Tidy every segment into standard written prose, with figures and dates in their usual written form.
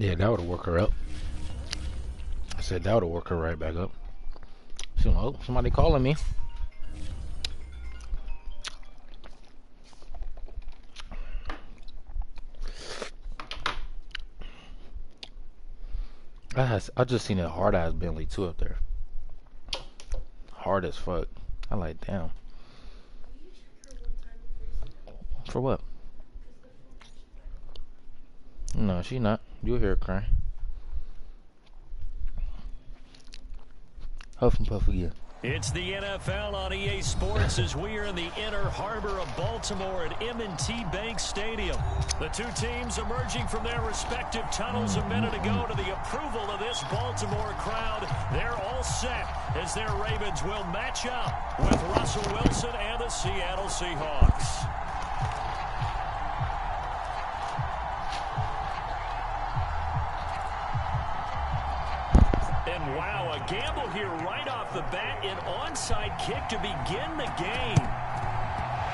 Yeah, that would work her up. I said that would work her right back up. Oh, somebody calling me. I just seen a hard ass Bentley too up there. Hard as fuck. I like, damn. For what? No, she not. You'll hear her crying. Huff and puff again. It's the NFL on EA Sports as we are in the inner harbor of Baltimore at M&T Bank Stadium. The two teams emerging from their respective tunnels a minute ago to the approval of this Baltimore crowd. They're all set as their Ravens will match up with Russell Wilson and the Seattle Seahawks. And wow, a gamble here right off the bat, an onside kick to begin the game.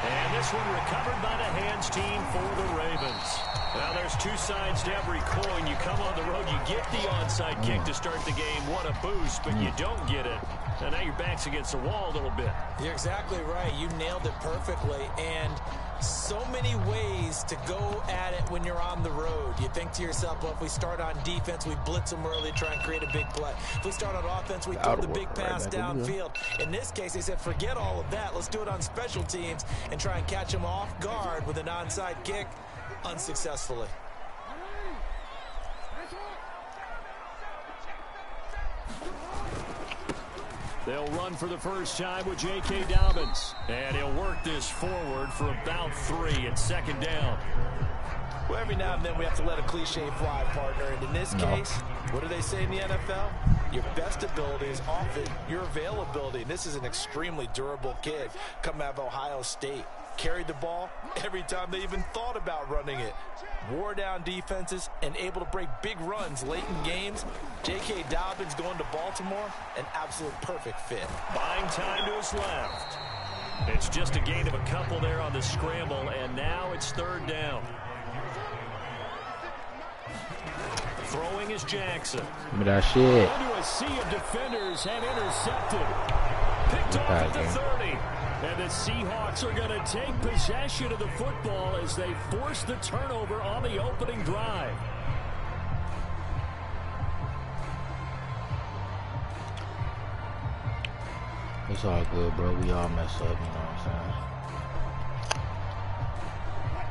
And this one recovered by the hands team for the Ravens. Now there's two sides to every coin. You come on the road, you get the onside kick to start the game. What a boost, but you don't get it. And now your back's against the wall a little bit. You're exactly right. You nailed it perfectly. And so many ways to go at it when you're on the road. You think to yourself, well, if we start on defense, we blitz them early, try and create a big play. If we start on offense, we throw the big pass downfield. In this case, they said, forget all of that. Let's do it on special teams and try and catch them off guard with an onside kick unsuccessfully. They'll run for the first time with J.K. Dobbins. And he'll work this forward for about 3 at second down. Well, every now and then we have to let a cliche fly, partner. And in this case, what do they say in the NFL? Your best ability is often your availability. And this is an extremely durable kid coming out of Ohio State. Carried the ball every time they even thought about running it. Wore down defenses and able to break big runs late in games. J.K. Dobbins going to Baltimore, an absolute perfect fit. Buying time to his left. It's just a gain of a couple there on the scramble, and now it's third down. Throwing is Jackson. Give me that shit. Into a sea of defenders and intercepted. Picked off at the 30. And the Seahawks are going to take possession of the football as they force the turnover on the opening drive. It's all good, bro. We all mess up, you know what I'm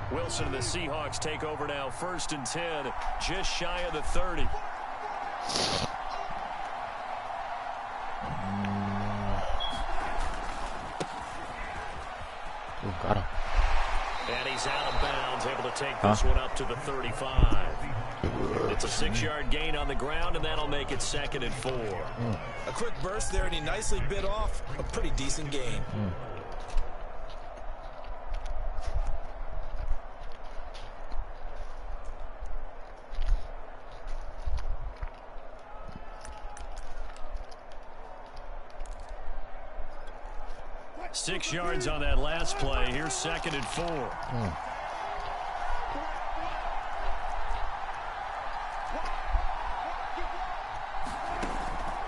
saying? Wilson and the Seahawks take over now, 1st and 10, just shy of the 30. Got him. And he's out of bounds, able to take this one up to the 35. It's a 6-yard gain on the ground, and that'll make it 2nd and 4. A quick burst there, and he nicely bit off a pretty decent gain. Six yards on that last play. Here's 2nd and 4.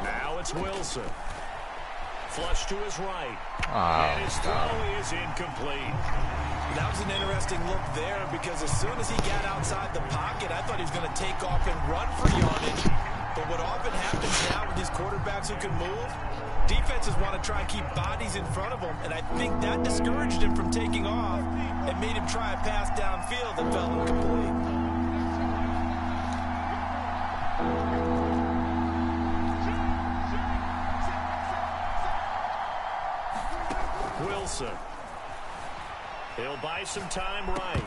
Now it's Wilson. Flush to his right. And his throw is incomplete. That was an interesting look there because as soon as he got outside the pocket, I thought he was going to take off and run for yardage. But what often happens now with these quarterbacks who can move, defenses want to try and keep bodies in front of them, and I think that discouraged him from taking off and made him try a pass downfield that fell incomplete. Wilson. He'll buy some time right.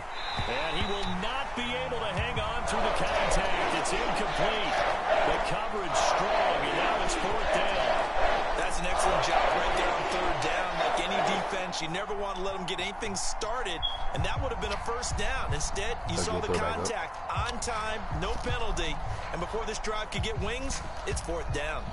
And he will not be able to hang on through the contact. It's incomplete. The coverage strong, and now it's 4th down. That's an excellent job right there on 3rd down. Like any defense, you never want to let them get anything started, and that would have been a 1st down. Instead, you saw the contact on time, no penalty, and before this drive could get wings, it's 4th down.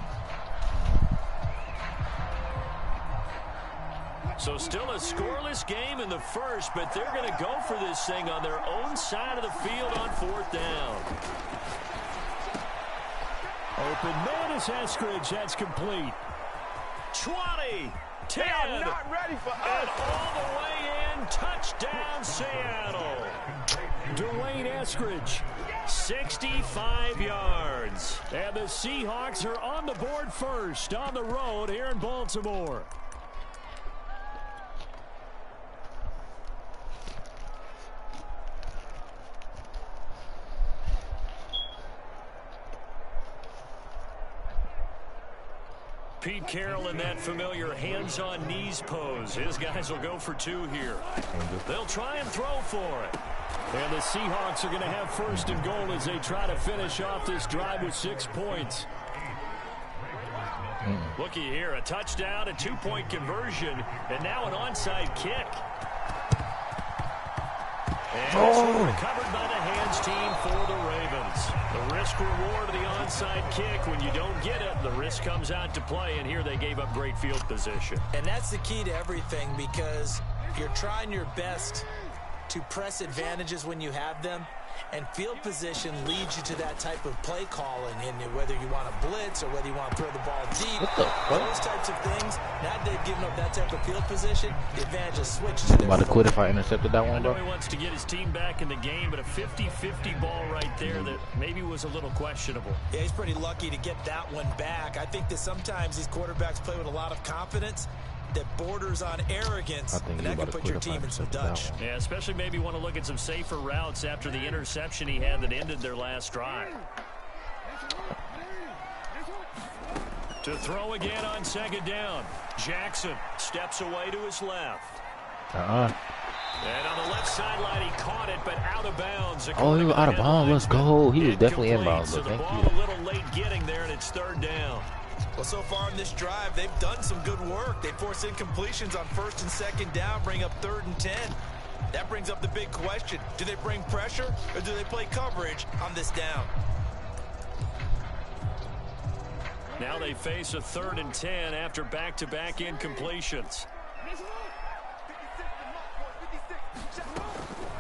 So still a scoreless game in the first, but they're going to go for this thing on their own side of the field on 4th down. Open man is Eskridge. That's complete. 20, 10, they are not ready for us. And all the way in. Touchdown, Seattle. Dwayne Eskridge, 65 yards. And the Seahawks are on the board first on the road here in Baltimore. Pete Carroll in that familiar hands-on knees pose. His guys will go for 2 here. They'll try and throw for it. And the Seahawks are going to have first and goal as they try to finish off this drive with 6 points. Looky here, a touchdown, a 2-point conversion, and now an onside kick. And this one recovered by the hands team for the Ravens. The risk reward of the onside kick. When you don't get it, the risk comes out to play, and here they gave up great field position. And that's the key to everything, because you're trying your best to press advantages when you have them, and field position leads you to that type of play calling, and whether you want to blitz or whether you want to throw the ball deep, those types of things. Now they've given up that type of field position, the advantage is switched to their about to quit if I intercepted that one, though. He wants to get his team back in the game, but a 50-50 ball right there that maybe was a little questionable. Yeah, he's pretty lucky to get that one back. I think that sometimes these quarterbacks play with a lot of confidence that borders on arrogance, and that can put your team in some Dutch. Yeah, especially maybe want to look at some safer routes after the interception he had that ended their last drive. To throw again on second down. Jackson steps away to his left. And on the left sideline, he caught it, but out of bounds. Oh, he was out of bounds. Let's go. He was definitely inbound. So the ball a little late getting there, and it's third down. Well, so far in this drive, they've done some good work. They force incompletions on first and second down, bring up 3rd and 10. That brings up the big question. Do they bring pressure, or do they play coverage on this down? Now they face a 3rd and 10 after back-to-back incompletions.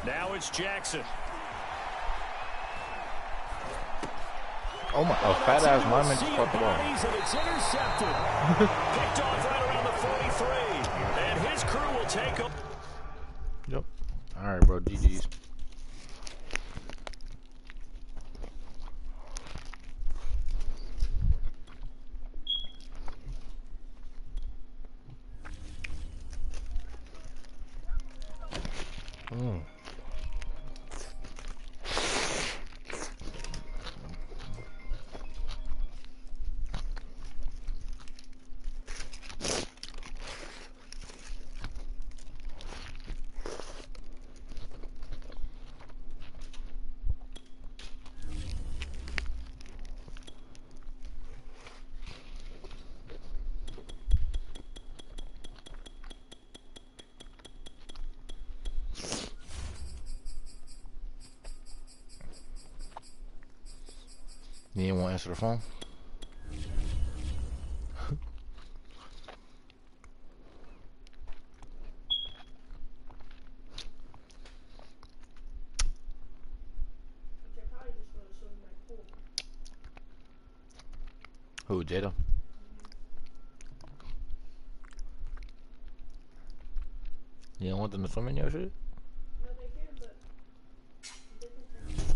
Now it's Jackson. Oh my, a fat ass lineman just caught the ball. And it's intercepted. Picked off right around the 43. And his crew will take him. Yep. All right, bro. GG's. You didn't want to answer the phone? Who, Jada? You don't want them to swim in your shit? No, they can,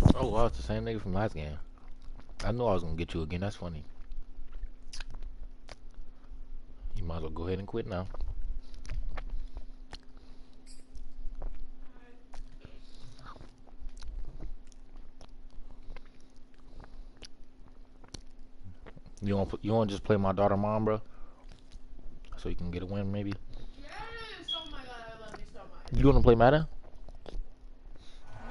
but... Oh, wow, it's the same nigga from last game. I knew I was gonna get you again. That's funny. You might as well go ahead and quit now. You want to just play my daughter mom, bro? So you can get a win, maybe. Yes! Oh my god, I love you so much. You want to play Madden?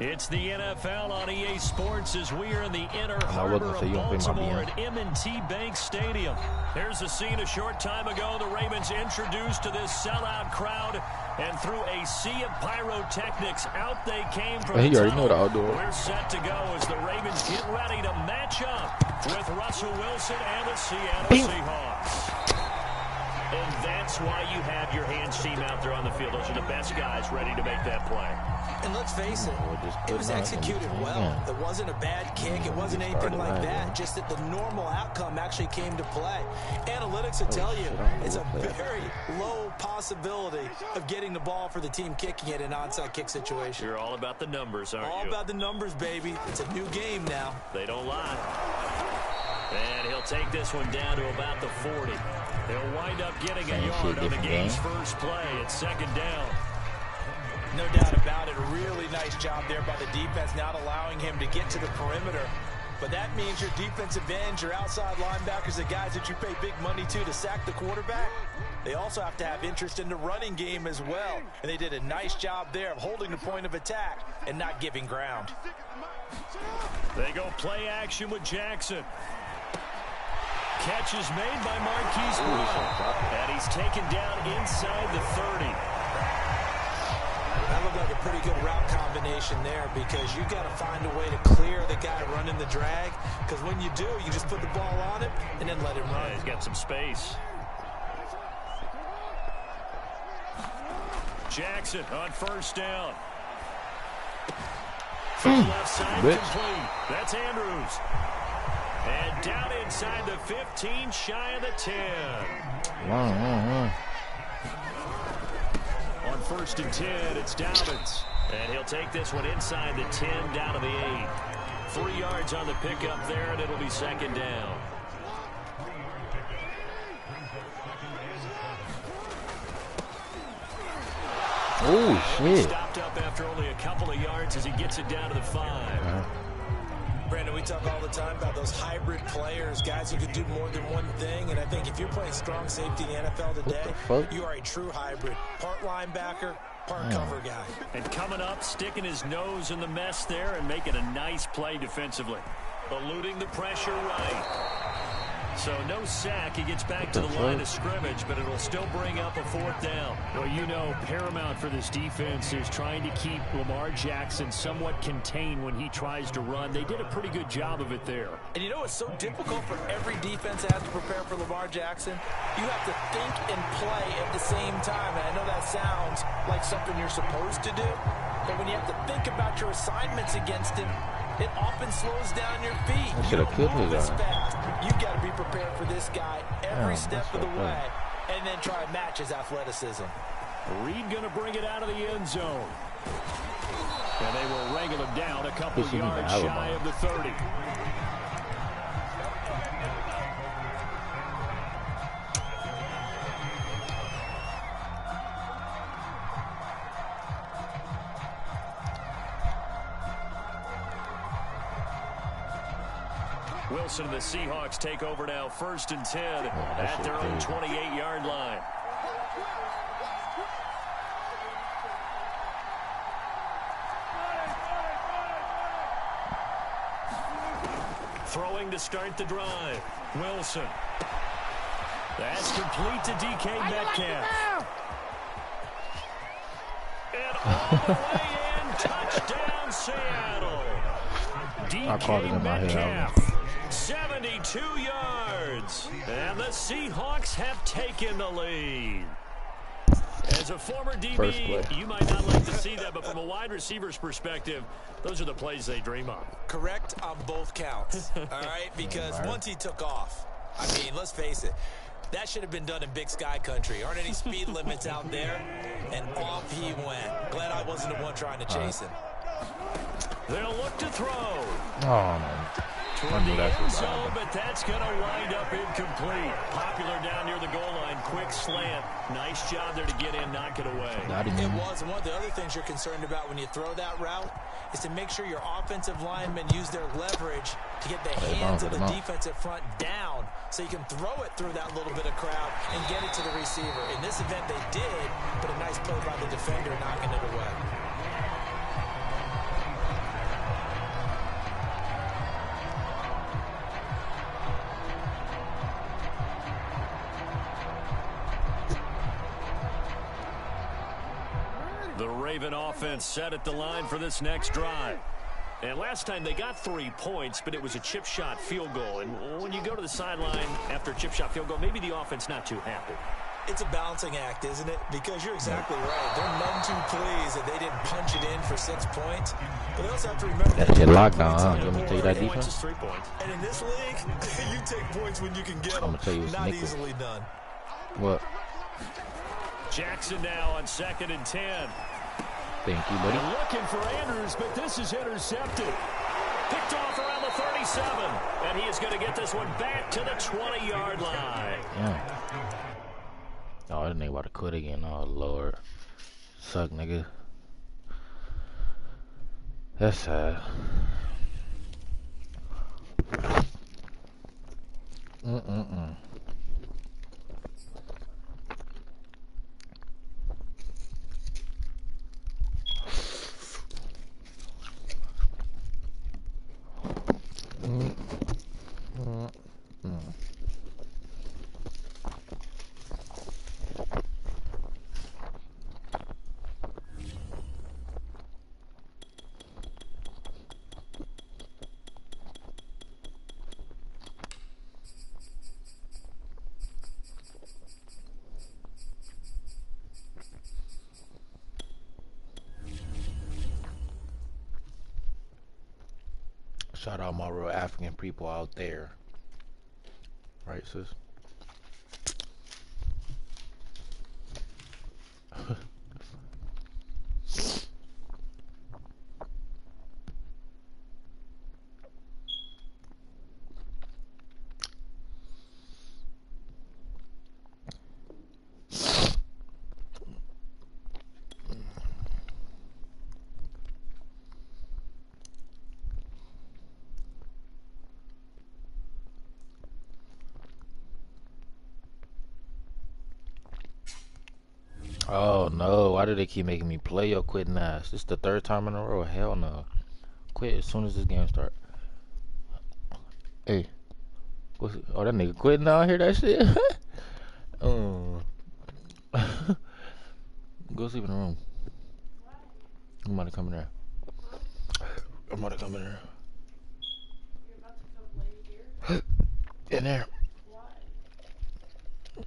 It's the NFL on EA Sports as we are in the inner harbor of Baltimore at M&T Bank Stadium. Here's a scene a short time ago. The Ravens introduced to this sellout crowd, and through a sea of pyrotechnics, out they came from the tunnel. We're set to go as the Ravens get ready to match up with Russell Wilson and the Seattle Seahawks. And that's why you have your hands team out there on the field. Those are the best guys ready to make that play. And let's face it, it was executed well. It wasn't a bad kick. It wasn't anything like that. Just that the normal outcome actually came to play. Analytics will tell you it's a very low possibility of getting the ball for the team kicking it in an onside kick situation. You're all about the numbers, aren't you? All about the numbers, baby. It's a new game now. They don't lie. And he'll take this one down to about the 40. He'll wind up getting a yard on the game's first play. It's second down. No doubt about it. A really nice job there by the defense, not allowing him to get to the perimeter. But that means your defensive ends, your outside linebackers, the guys that you pay big money to sack the quarterback, they also have to have interest in the running game as well. And they did a nice job there of holding the point of attack and not giving ground. They go play action with Jackson. Catch is made by Marquise Brown. And he's taken down inside the 30. That looked like a pretty good route combination there because you got to find a way to clear the guy running the drag. Because when you do, you just put the ball on him and then let him run. Yeah, he's got some space. Jackson on first down. From the left side, complete. That's Andrews. And down inside the 15, shy of the 10. On first and 10, it's Dobbins. And he'll take this one inside the 10, down to the 8. 3 yards on the pickup there, and it'll be second down. Oh, shit. Stopped up after only a couple of yards as he gets it down to the 5. Brandon, we talk all the time about those hybrid players, guys who can do more than one thing. And I think if you're playing strong safety in the NFL today, you are a true hybrid. Part linebacker, part cover guy. And coming up, sticking his nose in the mess there and making a nice play defensively. Eluding the pressure right. So no sack. He gets back to the line of scrimmage, but it'll still bring up a 4th down. Well, you know, paramount for this defense is trying to keep Lamar Jackson somewhat contained when he tries to run. They did a pretty good job of it there. And you know it's so difficult for every defense that has to prepare for Lamar Jackson? You have to think and play at the same time. And I know that sounds like something you're supposed to do, but when you have to think about your assignments against him, it often slows down your feet. I should have killed his respect. You got to be prepared for this guy every step of the way, and then try to match his athleticism. Reed going to bring it out of the end zone. And they will wrangle him down a couple of yards shy of the 30. Wilson and the Seahawks take over now, 1st and 10 at their own 28-yard line. Throwing to start the drive. Wilson. That's complete to DK Metcalf. And all the way in, touchdown Seattle. DK Metcalf. 72 yards, and the Seahawks have taken the lead. As a former DB, you might not like to see that, but from a wide receiver's perspective, those are the plays they dream of. Correct on both counts, all right? Because once he took off, I mean, let's face it, that should have been done in Big Sky Country. Aren't any speed limits out there? And off he went. Glad I wasn't the one trying to chase him. They'll look to throw. Oh, man. Toward the end zone, but that's going to wind up incomplete. Popular down near the goal line. Quick slant. Nice job there to get in, knock it away. It was. And one of the other things you're concerned about when you throw that route is to make sure your offensive linemen use their leverage to get the hands of the defensive front down so you can throw it through that little bit of crowd and get it to the receiver. In this event, they did, but a nice play by the defender knocking it away. The Raven offense set at the line for this next drive. And last time they got 3 points, but it was a chip shot field goal. And when you go to the sideline after a chip shot field goal, maybe the offense not too happy. It's a balancing act, isn't it? Because you're exactly right. They're none too pleased that they didn't punch it in for 6 points. But they also have to remember That's your lockdown, huh? You want me to tell you that points defense? is 3 points. And in this league, you take points when you can get them. I'm gonna tell you it's Not nickel. easily done. What? Jackson now on 2nd and 10. Thank you, buddy. And looking for Andrews, but this is intercepted. Picked off around the 37. And he is going to get this one back to the 20-yard line. Yeah. Oh, that nigga about to quit again. Oh, Lord. Suck, nigga. That's sad. Mm-mm-mm. Shout out my real African people out there. Right, sis? Oh no, why do they keep making me play your quitting ass? This is the 3rd time in a row. Hell no. Quit as soon as this game start. Hey. Oh, that nigga quitting now. Hear that shit? Go sleep in the room. I'm about to come in there. I'm about to come in there. You're about to come lay here? In there. Why? You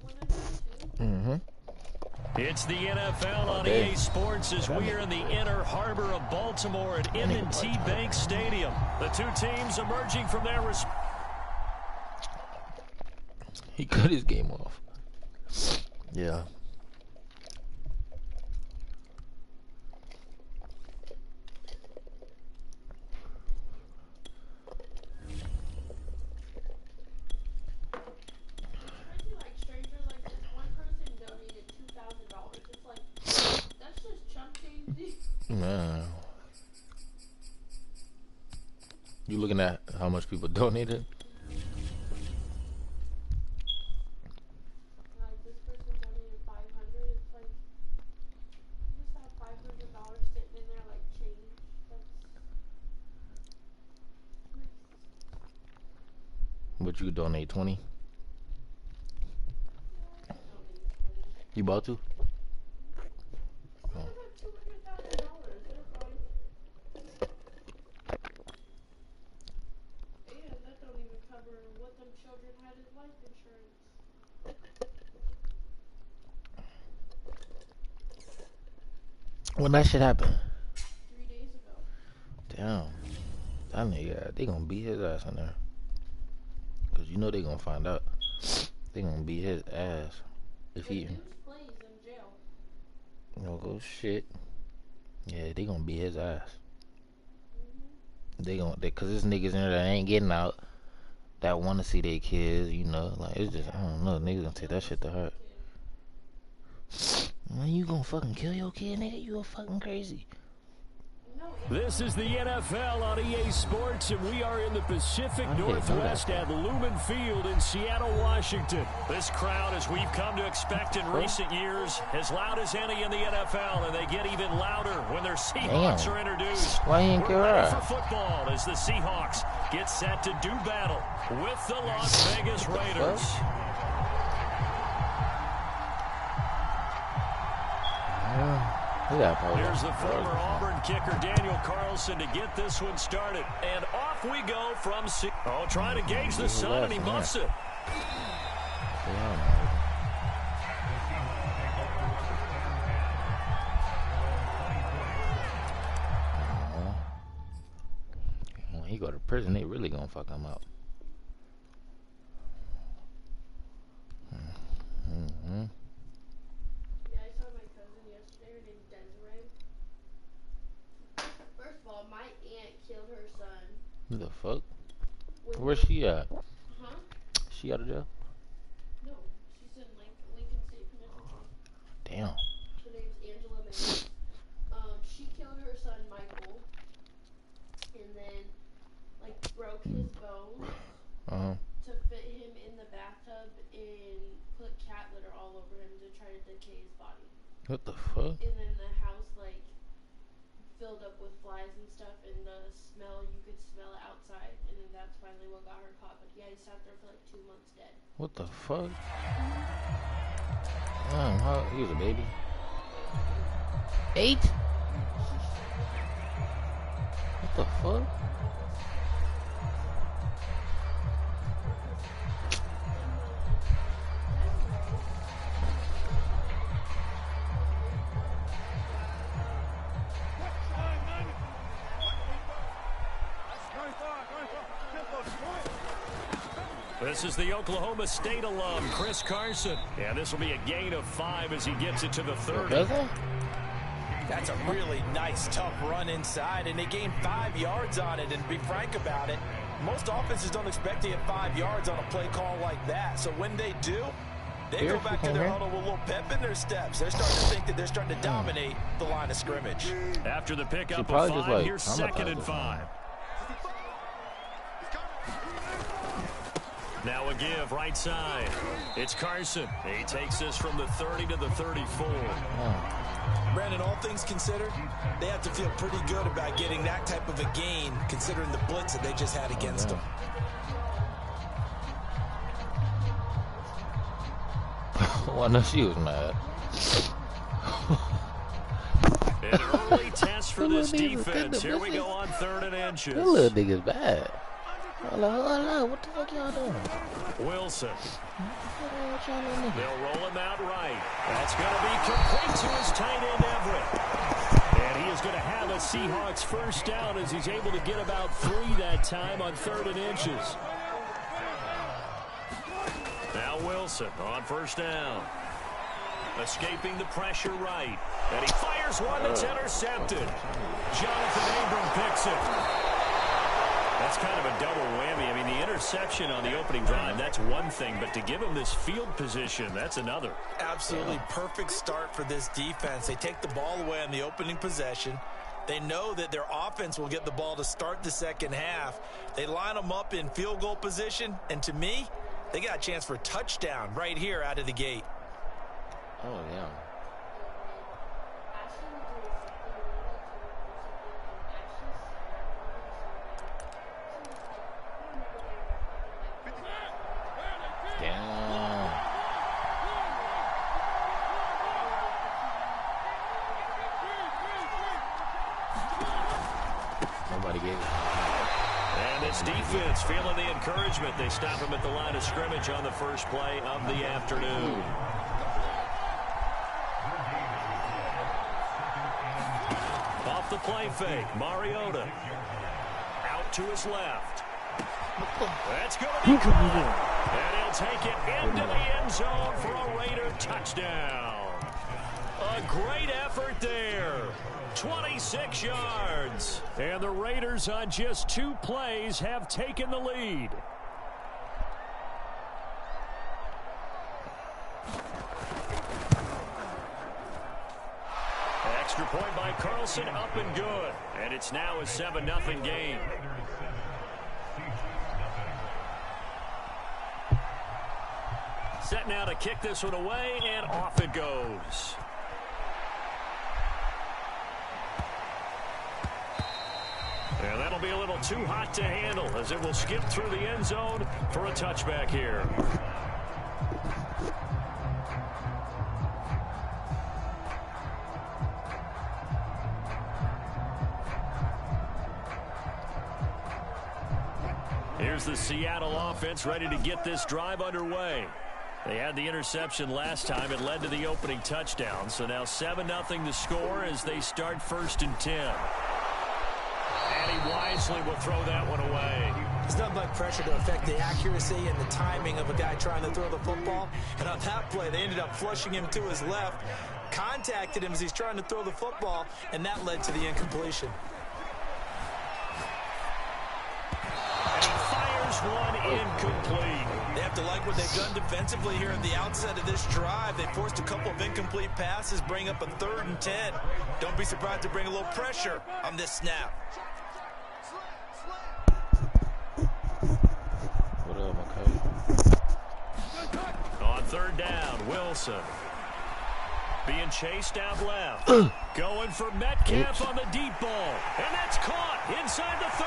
want to do too? Mm-hmm. It's the NFL on EA Sports as we are in the inner harbor of Baltimore at M&T Bank Stadium. The two teams emerging from their He cut his game off. Yeah. Crazy, like strangers like this. One person donated $2,000. It's like that's just chump change. Man. You looking at how much people donated? Like this person donated 500. It's like you just have $500 sitting in there like change. That's nice. But you donate 20? Yeah, I donated 20. You about to? I have $200,000. They're fine. And that don't even cover what them children had in life insurance. When that shit happened? 3 days ago. Damn. That nigga, they gonna beat his ass in there. Cause you know they gonna find out. They gonna beat his ass. If The he, news plays in jail. go shit. Yeah, they gonna beat his ass. They gonna, cause there's niggas in there that ain't getting out, that wanna see their kids, you know. Like, it's just, I don't know, niggas gonna take that shit to heart. Man, you gonna fucking kill your kid, nigga? You a fucking crazy. This is the NFL on EA Sports, and we are in the Pacific Northwest at Lumen Field in Seattle, Washington. This crowd, as we've come to expect in recent years, as loud as any in the NFL, and they get even louder when their Seahawks are introduced. Why you ain't We're get ready her? for football as the Seahawks get set to do battle with the Las Vegas Raiders. Here's the former Auburn kicker, Daniel Carlson, to get this one started. And off we go from trying to gauge the sun, and he muffs it. He go to prison, they really gonna fuck him up. Mm-hmm. Yeah, I saw my cousin yesterday. Her name's Desiree. First of all, my aunt killed her son. Who the fuck? When Where's she at? Huh? She out of jail? No, she's in Lincoln State Penitentiary. Damn. Her name's Angela May. She killed her son Michael, and then broke his bones to fit him in the bathtub and put cat litter all over him to try to decay his body. What the fuck? And then the house filled up with flies and stuff, and the smell, you could smell it outside, and then that's finally what got her caught. But yeah, he sat there for 2 months dead. What the fuck? How, he was a baby. 8? What the fuck? This is the Oklahoma State alum, Chris Carson. Yeah, this will be a gain of 5 as he gets it to the 30. That's a really nice, tough run inside, and they gained 5 yards on it. And to be frank about it, most offenses don't expect to get 5 yards on a play call like that. So when they do, they go back to their huddle with a little pep in their steps. They're starting to think that they're starting to dominate the line of scrimmage. After the pickup of 5, here's 2nd and 5. Now a give right side. It's Carson. He takes this from the 30 to the 34. Brandon, all things considered, they have to feel pretty good about getting that type of a gain, considering the blitz that they just had against them. Well, I know she was mad. An early test for this defense. Here we go on 3rd and inches. That little nigga's bad. Hello, what the fuck y'all doing? Wilson. They'll roll him out right. That's going to be complete to his tight end, Everett. And he is going to have a Seahawks first down as he's able to get about 3 that time on 3rd and inches. Now Wilson on first down. Escaping the pressure right. And he fires one that's intercepted. Jonathan Abram picks it. That's kind of a double whammy. I mean, the interception on the opening drive, that's one thing. But to give him this field position, that's another. Absolutely perfect start for this defense. They take the ball away on the opening possession. They know that their offense will get the ball to start the second half. They line them up in field goal position. And to me, they got a chance for a touchdown right here out of the gate. Oh, yeah. Defense feeling the encouragement. They stop him at the line of scrimmage on the first play of the afternoon. Off the play fake, Mariota. Out to his left. That's going to be caught. And he'll take it into the end zone for a Raider touchdown. A great effort there. 26 yards. And the Raiders on just 2 plays have taken the lead. Extra point by Carlson, up and good. And it's now a 7-0 game. Set now to kick this one away, and off it goes. And that'll be a little too hot to handle as it will skip through the end zone for a touchback here. Here's the Seattle offense ready to get this drive underway. They had the interception last time. It led to the opening touchdown. So now 7-0 to score as they start 1st and 10. And he winds wisely will throw that one away. There's nothing like pressure to affect the accuracy and the timing of a guy trying to throw the football. And on that play, they ended up flushing him to his left, contacted him as he's trying to throw the football, and that led to the incompletion. And he fires one incomplete. They have to like what they've done defensively here at the outset of this drive. They forced a couple of incomplete passes, bring up a 3rd and 10. Don't be surprised to bring a little pressure on this snap. What up, okay? On 3rd down, Wilson. Being chased out left. Going for Metcalf on the deep ball. And that's caught inside the 30.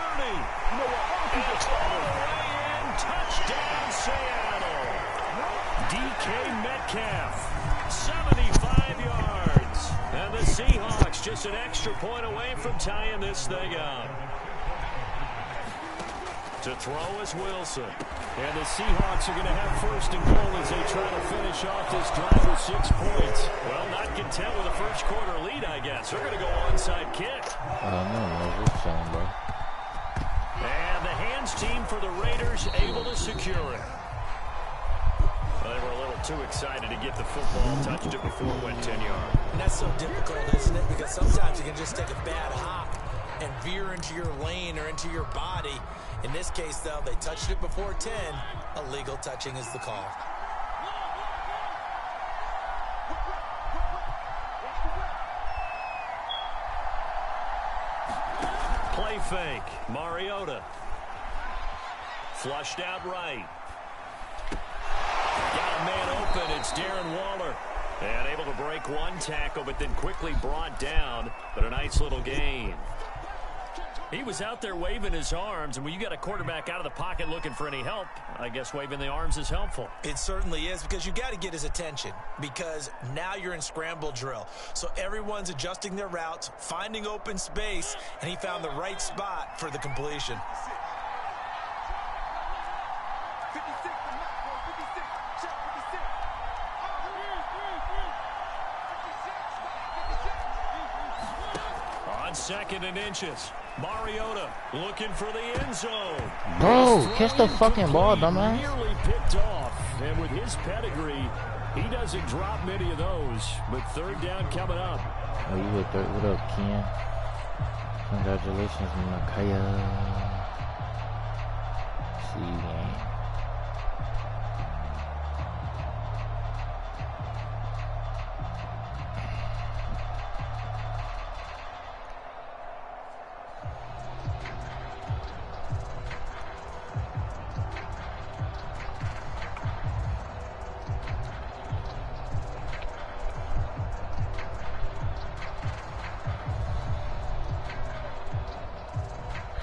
It's all the way in. Touchdown, Seattle. DK Metcalf, 75 yards. And the Seahawks just an extra point away from tying this thing up. To throw is Wilson. And the Seahawks are going to have 1st and goal as they try to finish off this drive with 6 points. Well, not content with a first quarter lead, I guess. They're going to go onside kick. No, we're chilling, bro. And the hands team for the Raiders able to secure it. Well, they were a little too excited to get the football, touched it before it went 10 yards. And that's so difficult, isn't it? Because sometimes you can just take a bad hop and veer into your lane or into your body. In this case, though, they touched it before 10. Illegal touching is the call. Play fake. Mariota. Flushed out right. Got a man open. It's Darren Waller. And able to break one tackle, but then quickly brought down. But a nice little gain. He was out there waving his arms, and when you got a quarterback out of the pocket looking for any help, I guess waving the arms is helpful. It certainly is, because you got to get his attention, because now you're in scramble drill. So everyone's adjusting their routes, finding open space, and he found the right spot for the completion. On 2nd and inches. Mariota looking for the end zone. Bro, catch the fucking ball, dumbass. Nearly picked off. And with his pedigree, he doesn't drop many of those. But 3rd down coming up. Oh, you hit 3rd. What up, Ken? Congratulations, Makaya. See you, man.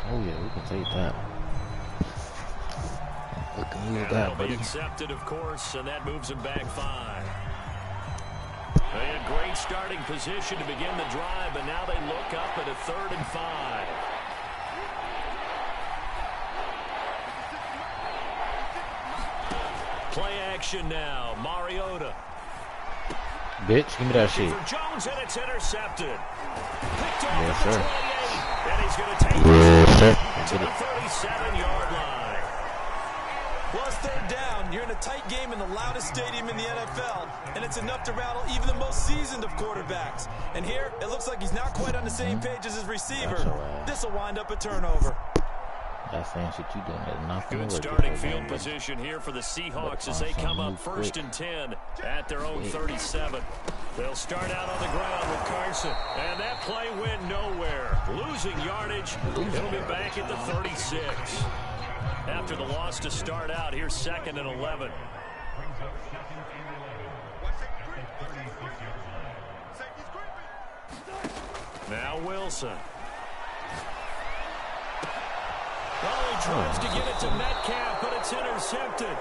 Oh yeah, we can take that. We can use that, That'll buddy. be accepted, of course, and that moves him back 5. They had great starting position to begin the drive, but now they look up at a 3rd and 5. Play action now. Mariota. Bitch, give me that shit. For Jones, and it's intercepted. Picked off Yes, at the sir. 28, and he's going to take Yes, sir. it to the 37-yard line. Well, it's 3rd down. You're in a tight game in the loudest stadium in the NFL, and it's enough to rattle even the most seasoned of quarterbacks. And here, it looks like he's not quite on the same page as his receiver. This will wind up a turnover. That same shit you doing is not gonna Good work. starting field position here for the Seahawks as they come up 1st and 10 at their own 37. They'll start out on the ground with Carson. And that play went nowhere. Losing yardage. It'll be back at the 36. After the loss to start out, here's 2nd and 11. Now Wilson. Well, he tries to get it to Metcalf, but it's intercepted.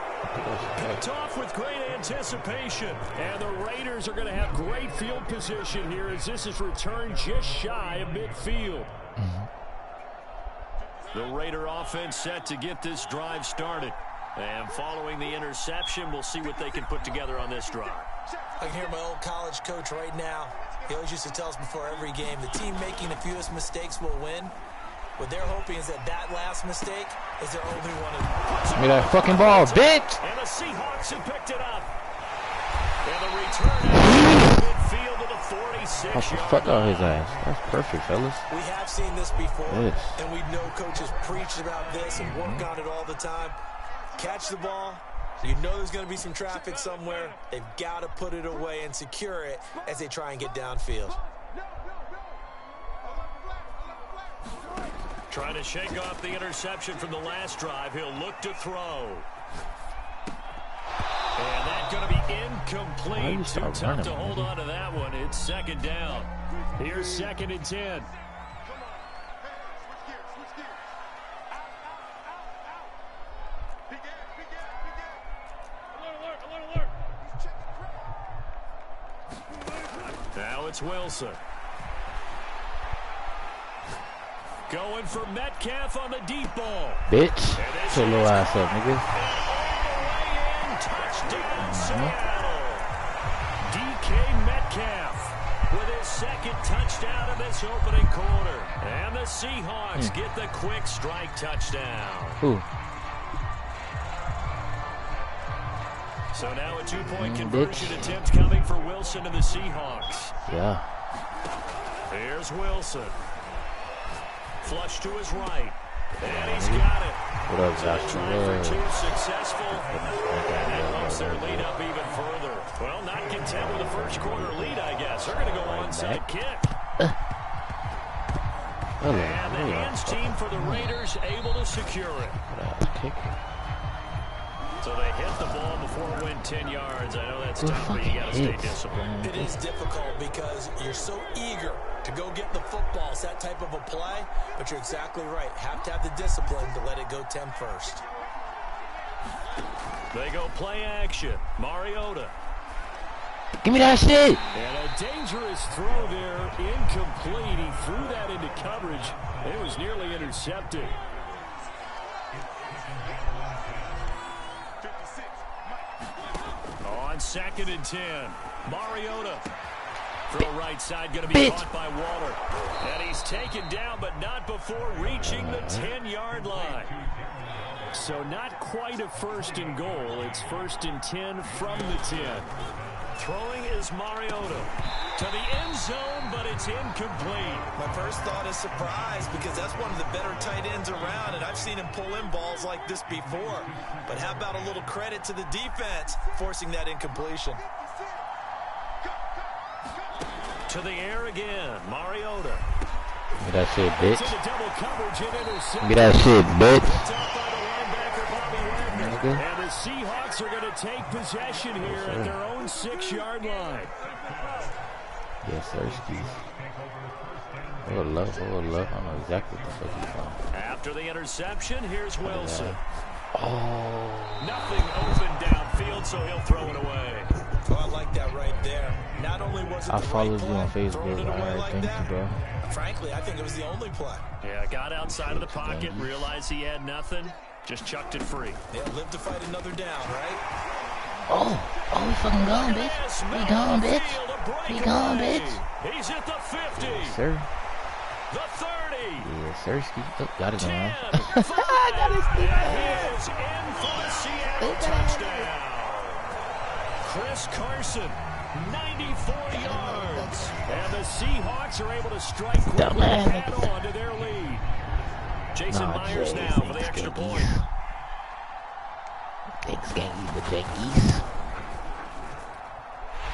Picked off with great anticipation. And the Raiders are going to have great field position here as this is returned just shy of midfield. The Raider offense set to get this drive started. And following the interception, we'll see what they can put together on this drive. I can hear my old college coach right now. He always used to tell us before every game, the team making the fewest mistakes will win. What they're hoping is that last mistake is their only one. Give me that fucking ball, bitch! And the Seahawks have picked it up. And the return out midfield to the 46. Off the fuck out his ass. That's perfect, fellas. We have seen this before, Yes. and we know coaches preach about this and work on it all the time. Catch the ball. You know there's going to be some traffic somewhere. They've got to put it away and secure it as they try and get downfield. Trying to shake off the interception from the last drive. He'll look to throw. And that's going to be incomplete. Too tough to hold on to that one. It's second down. Here's 2nd and 10. Now it's Wilson. Going for Metcalf on the deep ball. Bitch. Put your little ass up, nigga. Touchdown, Seattle. DK Metcalf with his 2nd touchdown of this opening quarter. And the Seahawks get the quick strike touchdown. Ooh. So now a 2-point conversion attempt coming for Wilson and the Seahawks. Yeah. Here's Wilson. Flush to his right. And he's got it. What up, Josh? Drive for 2 successful. And that bumps their lead up even further. Well, not content with the first quarter lead, I guess. They're going to go onside kick. And the hands team for the Raiders able to secure it. So they hit the ball before it went 10 yards. I know that's tough, but you got to stay disciplined. It is difficult because you're so eager to go get the football. It's that type of a play, but you're exactly right. Have to have the discipline to let it go 10 first. They go play action. Mariota. Give me that shit. And a dangerous throw there. Incomplete. He threw that into coverage. It was nearly intercepted. On 2nd and 10. Mariota. Throw right side going to be caught by Waller. And he's taken down, but not before reaching the 10-yard line. So not quite a 1st and goal. It's 1st and 10 from the 10. Throwing is Mariota to the end zone, but it's incomplete. My first thought is surprise because that's one of the better tight ends around, and I've seen him pull in balls like this before. But how about a little credit to the defense forcing that incompletion? To the air again, Mariota. Give me that shit, bitch. Give me that shit, bitch. And the Seahawks are going to take possession here at their own 6-yard line. Yes, sir, Steve. Oh, love. I know exactly what the fuck he's on. After the interception, here's Wilson. Oh. Nothing open downfield, so he'll throw it away. Oh, I like that right there. Not only was it I the followed right you on play, Facebook. it away Alright, like thank that. you, bro. Frankly, I think it was the only play. Yeah, got outside of the pocket, realized he had nothing, just chucked it free. Yeah, live to fight another down, right? Oh, we fucking gone, bitch. We gone, bitch. We gone, bitch. He's at the 50. Yes, sir. The 30. Yes, sir. Oh, got it 10, now. 5, and he is in for the Seattle touchdown. Chris Carson, 94 yards. And the Seahawks are able to strike quickly and add on to their lead. Jason Myers now for the extra point. Thanks, Gangies, the Jankies.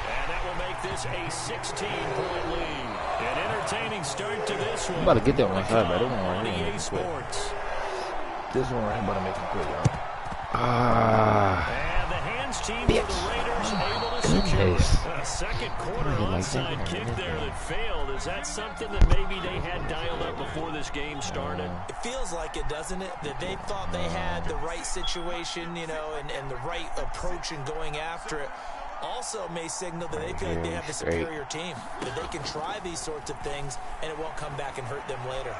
And that will make this a 16-point lead. An entertaining start to this one. I'm about to get that one side, but I don't want to EA Sports. This one right here about to make it quick, y'all. And the hands team for the Raiders able to secure it. A second quarter onside kick there that failed. Is that something that maybe they had dialed up before this game started? It feels like it, doesn't it? That they thought they had the right situation, you know, and the right approach in going after it. Also may signal that they feel like they have the superior team, that they can try these sorts of things and it won't come back and hurt them later.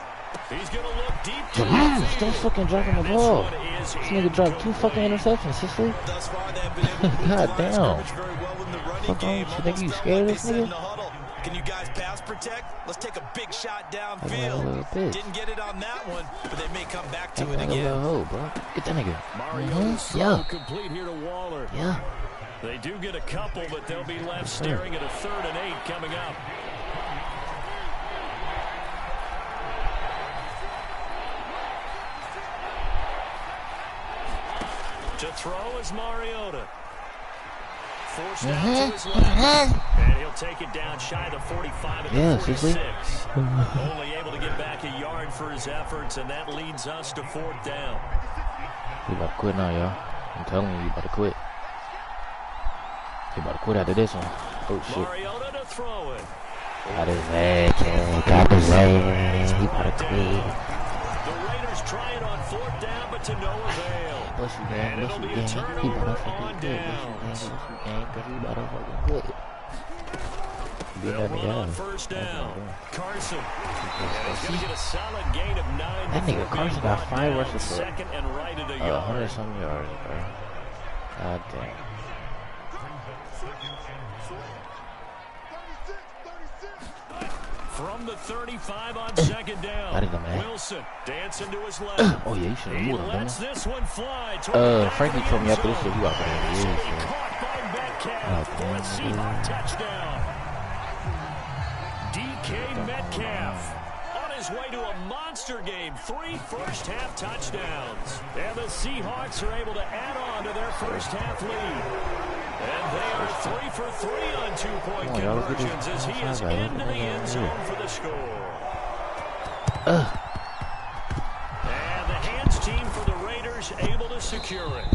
He's going to look deep to Damn, still fucking dropping the ball. This nigga dropped 2 fucking interceptions, sister. Thus far, they have been able to God damn. very well in the running Fuck on, game. you think you scared of this nigga? Can you guys pass protect? Let's take a big shot downfield. Didn't get it on that one, but they may come back to it again. Hole, bro. Get that nigga. Yeah. Complete here to Waller. Yeah. They do get a couple, but they'll be left staring at a 3rd and 8 coming up. To throw is Mariota. Forced out to his left. And he'll take it down shy of the 45 at the 46. Only able to get back a yard for his efforts, and that leads us to 4th down. You about to quit now, y'all. I'm telling you, you about to quit. You about to quit after this one. Oh, shit. Mariota to throw it. Got his ass, got his ass. He about to quit. The Raiders try it on 4th down, but to no avail. Bless you, man. And it'll be a turnover on downs. They'll run on 1st down. Carson. And he's going to get a solid gain of 9. That nigga Carson got 5 rushes for 2nd and right at a yard. 100-some yards, bro. God damn. From the 35 on 2nd down. Wilson dancing to his left. Oh, yeah, you should have moved him, lets this one fly. Frankie told me after this shit, he got for Caught by Metcalf for a Seahawks touchdown. DK Metcalf on his way to a monster game. 3 first-half touchdowns. And the Seahawks are able to add on to their first-half lead. And they are 3 for 3 on 2-point conversions as he is into the end zone for the score. And the hands team for the Raiders able to secure it.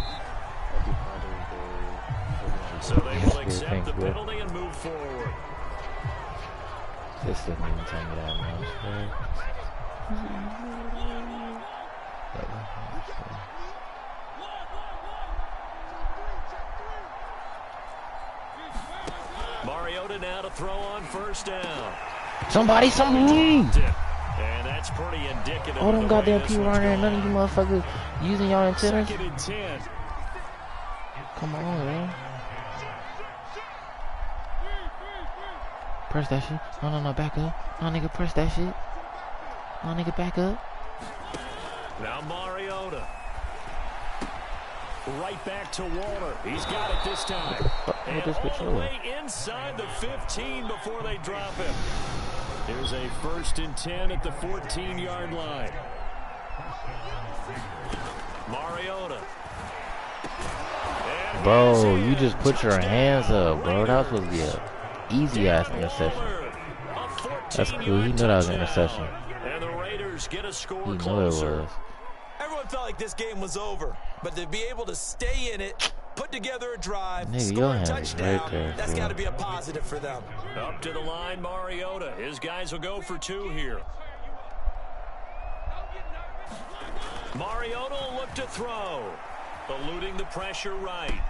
So they will accept the penalty and move forward. This doesn't even tell me that much, man. Mariota now to throw on 1st down. Somebody. And that's pretty indicative. All them goddamn people around there, none of you motherfuckers using y'all antennas. 2nd and 10. Come on, man. Press that shit. No, back up. No, nigga, press that shit. No, nigga, back up. Now Mariota. Right back to Waller. He's got it this time. And all the way inside the 15 before they drop him. Here's a 1st and 10 at the 14-yard line. Mariota. Bro, you just put your hands up, bro. That was supposed to be a easy-ass interception. That's cool. He knew that was an interception. And the Raiders get a score he closer. Knew it was. Everyone felt like this game was over, but to be able to stay in it, put together a drive, nigga, score a touchdown, right there, that's got to be a positive for them. Up to the line, Mariota. His guys will go for 2 here. Mariota will look to throw. Eluding the pressure right.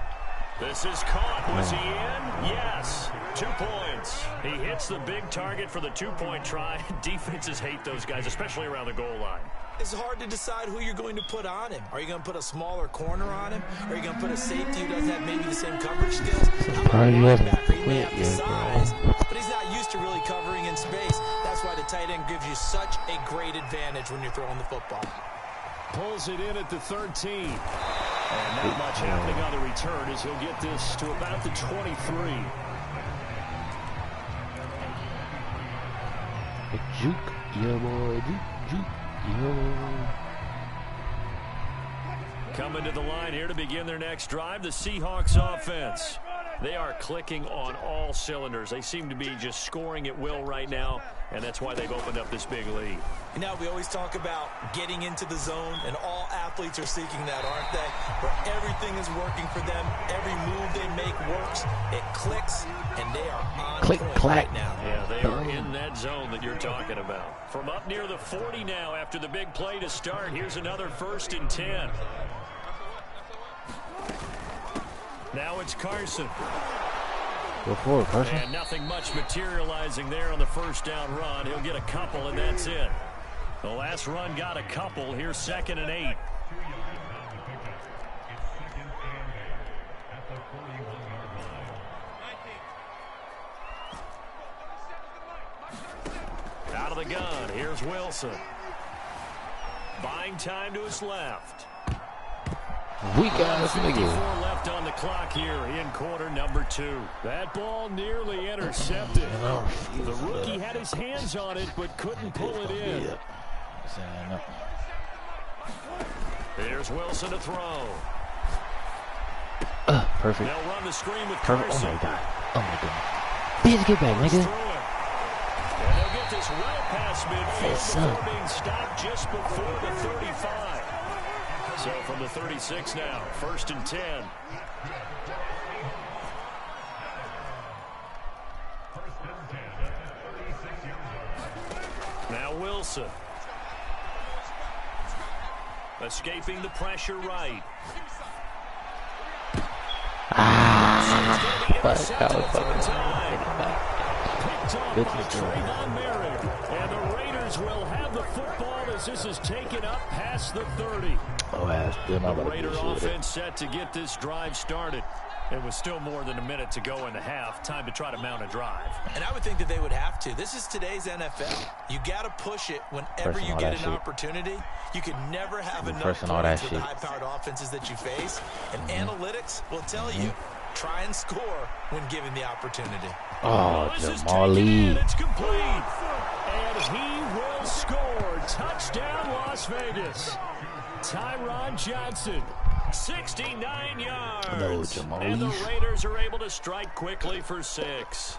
This is caught. Was he in? Yes. 2 points. He hits the big target for the 2-point try. Defenses hate those guys, especially around the goal line. It's hard to decide who you're going to put on him. Are you going to put a smaller corner on him? Are you going to put a safety who doesn't have maybe the same coverage skills? How about a linebacker? He may have the size, but he's not used to really covering in space. That's why the tight end gives you such a great advantage when you're throwing the football. Pulls it in at the 13. And not much happening on the return as he'll get this to about the 23. Juke, yeah, boy. Juke, yeah. Coming to the line here to begin their next drive, the Seahawks offense. They are clicking on all cylinders. They seem to be just scoring at will right now, and that's why they've opened up this big lead. You know, we always talk about getting into the zone, and all athletes are seeking that, aren't they? Where everything is working for them. Every move they make works. It clicks, and they are on Click, point clack. right now. Yeah, they are in that zone that you're talking about. From up near the 40 now after the big play to start, here's another 1st and 10. Now it's Carson. Go forward, Carson. And nothing much materializing there on the 1st down run. He'll get a couple, and that's it. The last run got a couple. Here's 2nd and 8. of the gun. Here's Wilson. Buying time to his left. Weak ass nigga. 54 left on the clock here in quarter number 2. That ball nearly intercepted. The rookie had his hands on it but couldn't pull it in. Here's Wilson to throw. Perfect. They'll run the screen with Perfect. Carson. Oh my god. Oh my goodness. Bitch, get back, nigga. And they'll get this well past midfield before being stopped just before the 35. So from the 36 now, 1st and 10. Now Wilson. Escaping the pressure right. And the Raiders will have the football as this is taken up past the 30. The Raider offense set to get this drive started. It was still more than a minute to go in the half. Time to try to mount a drive. And I would think that they would have to. This is today's NFL. You got to push it whenever you get an opportunity. You can never have enough points with the high-powered offenses that you face. And analytics will tell you, try and score when given the opportunity. Oh, Jamali. It's complete. And he will score. Touchdown, Las Vegas. Tyron Johnson. 69 yards. And the Raiders are able to strike quickly for 6.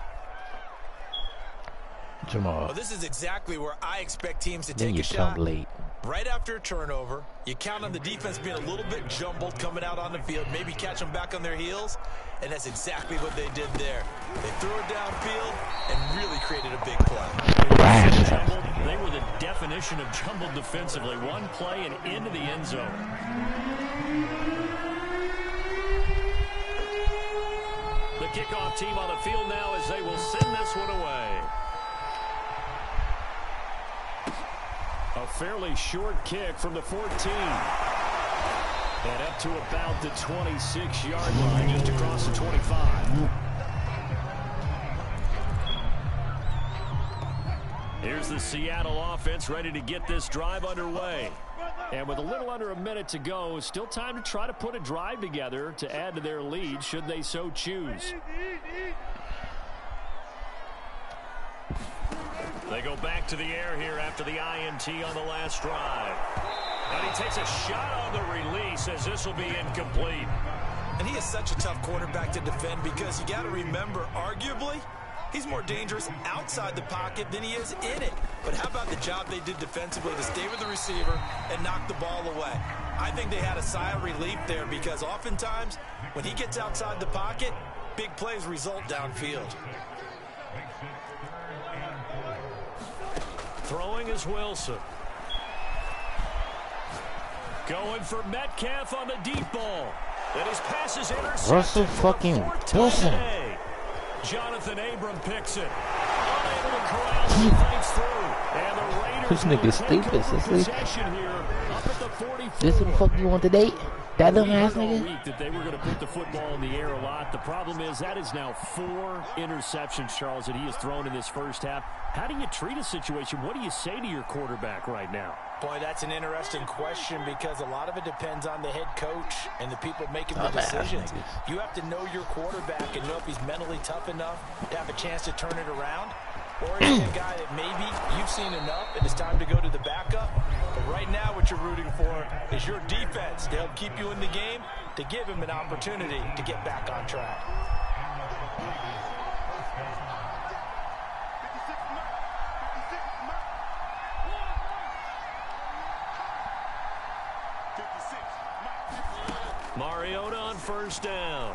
Jamal. Well, this is exactly where I expect teams to take a shot. Late. Right after a turnover, you count on the defense being a little bit jumbled coming out on the field, maybe catch them back on their heels, and that's exactly what they did there. They threw it downfield and really created a big play. They were the definition of jumbled defensively. One play and into the end zone. The kickoff team on the field now as they will send this one away. A fairly short kick from the 14. And up to about the 26-yard line, just across the 25. Here's the Seattle offense ready to get this drive underway. And with a little under a minute to go, still time to try to put a drive together to add to their lead should they so choose. They go back to the air here after the INT on the last drive. And he takes a shot on the release as this will be incomplete. And he is such a tough quarterback to defend because you got to remember, arguably, he's more dangerous outside the pocket than he is in it. But how about the job they did defensively to stay with the receiver and knock the ball away? I think they had a sigh of relief there because oftentimes when he gets outside the pocket, big plays result downfield. Throwing is Wilson. Going for Metcalf on the deep ball. And his pass is intercepted. Russell fucking Wilson. Jonathan Abram picks it. Unable to corral the fights through. And the Raiders this nigga stupid, possession here up at the 44. This is the fuck you want to date? That little ass nigga? Week that they were going to put the football in the air a lot. The problem is that is now 4 interceptions, Charles, that he has thrown in this first half. How do you treat a situation? What do you say to your quarterback right now? Boy, that's an interesting question because a lot of it depends on the head coach and the people making the decisions. You have to know your quarterback and know if he's mentally tough enough to have a chance to turn it around. Or is he a guy that maybe you've seen enough and it's time to go to the backup? But right now what you're rooting for is your defense to help keep you in the game, to give him an opportunity to get back on track. Mariota on first down.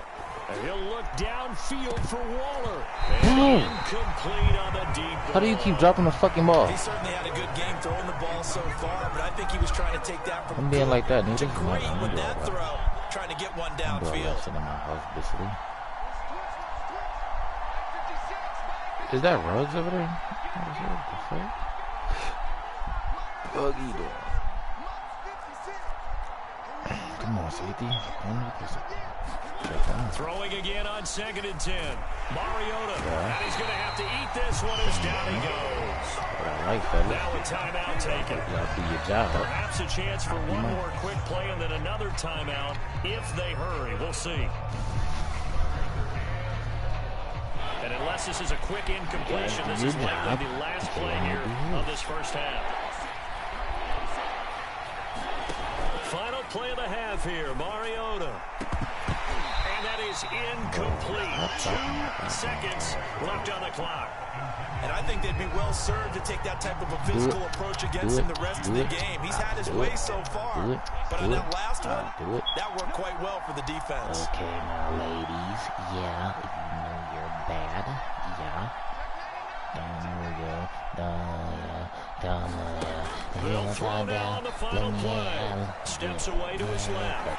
And he'll look downfield for Waller. And incomplete on the deep ball. How do you keep dropping the fucking ball? He certainly had a good game throwing the ball so far, but I think he was trying to take that from I'm being like that, to nigga. great with that throw, trying to get one downfield. Is that Ruggs over there? What the fuck? Buggy doing? Come on, safety. Throwing again on 2nd and 10. Mariota. And he's going to have to eat this one as down he goes. I like that. Now a timeout taken. Y'all do your job. Perhaps a chance for one more quick play and then another timeout if they hurry. We'll see. And unless this is a quick incompletion, this is likely the last play here of this first half. Final play of the half here, Mariota. And that is incomplete. 2 seconds left on the clock. And I think they'd be well served to take that type of a physical approach against him the rest of the game. He's had his way so far. But on that last one, that worked quite well for the defense. Okay, now, ladies. Yeah, you know you're bad. Yeah. Will throw down on the final play. Steps away to his left.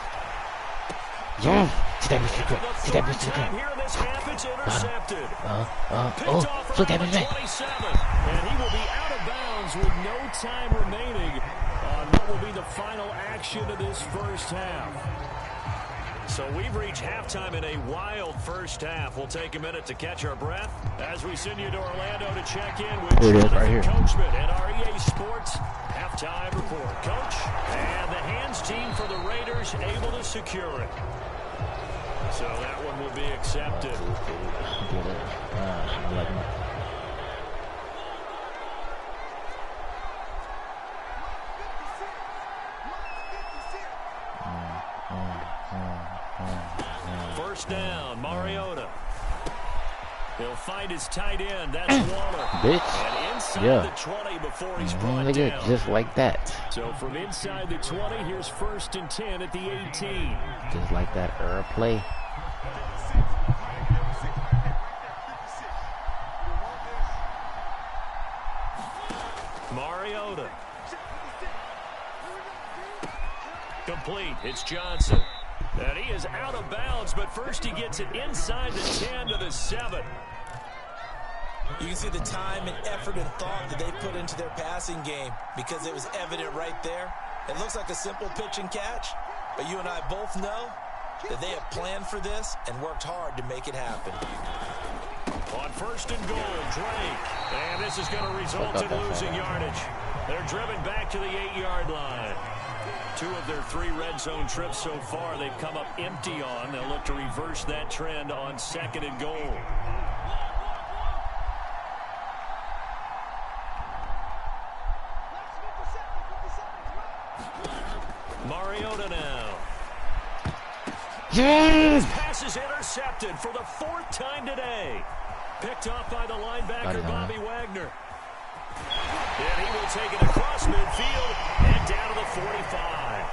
Yeah. Here in this half, it's intercepted. Picked off around the 27. And he will be out of bounds with no time remaining on what will be the final action of this first half. So we've reached halftime in a wild first half. We'll take a minute to catch our breath as we send you to Orlando to check in with Jonathan Coachman at our EA Sports halftime report. Coach, and the hands team for the Raiders able to secure it. So that one will be accepted. I like it. First down, Mariota. He'll find his tight end. That's Waller. Bitch. And inside the 20 before he's brought down. Just like that. So from inside the 20, here's 1st and 10 at the 18. Just like that play. Mariota. Complete. It's Johnson. And he is out of bounds, but first he gets it inside the 10 to the 7. You can see the time and effort and thought that they put into their passing game because it was evident right there. It looks like a simple pitch and catch, but you and I both know that they have planned for this and worked hard to make it happen. On 1st and goal, Drake. And this is going to result in losing yardage. They're driven back to the 8-yard line. 2 of their 3 red zone trips so far they've come up empty on. They'll look to reverse that trend on 2nd and goal. Mariota now. Yes! This pass is intercepted for the 4th time today. Picked off by the linebacker, Bobby Wagner. And he will take it across midfield and down to the 45.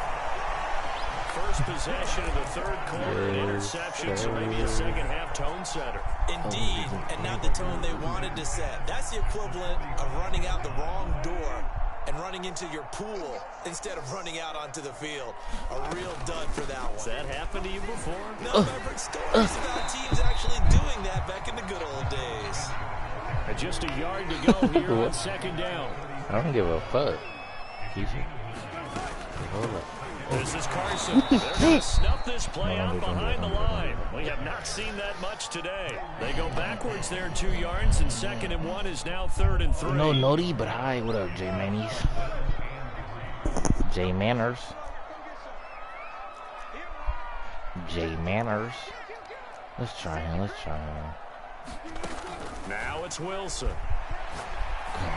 First possession of the 3rd quarter, an interception, so maybe a second-half tone setter. Indeed, and not the tone they wanted to set. That's the equivalent of running out the wrong door and running into your pool instead of running out onto the field. A real dud for that one. Has that happened to you before? No, I've heard stories about teams actually doing that back in the good old days. And just a yard to go here on 2nd down. I don't give a fuck. Hold up. This is Carson. They're going to snuff this play out behind the line. We have not seen that much today. They go backwards there 2 yards, and 2nd and 1 is now 3rd and 3. No naughty, but hi. What up, J Manies? J Manners. J Manners. Let's try him. Now it's Wilson.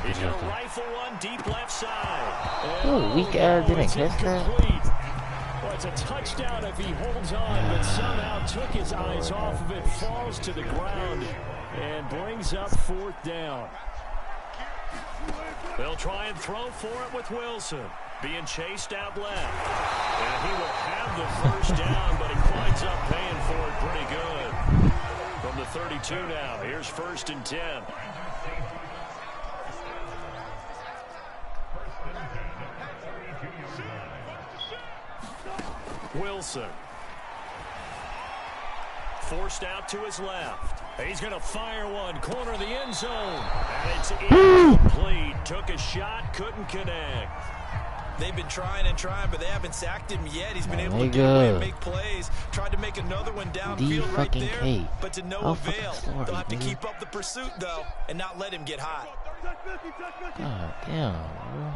He's going to rifle one deep left side. Oh, weak ass didn't catch that. Well, it's a touchdown if he holds on, but somehow took his eyes off of it, falls to the ground, and brings up 4th down. They'll try and throw for it with Wilson. Being chased out left. And he will have the 1st down, but he winds up paying for it pretty good. From the 32 now, here's 1st and 10. Wilson. Forced out to his left. He's going to fire one. Corner of the end zone. And it's incomplete. Took a shot, couldn't connect. They've been trying and trying, but they haven't sacked him yet. He's been able to get away and make plays. Tried to make another one downfield right there, but to no avail. They'll have to keep up the pursuit, though, and not let him get hot. God damn, bro.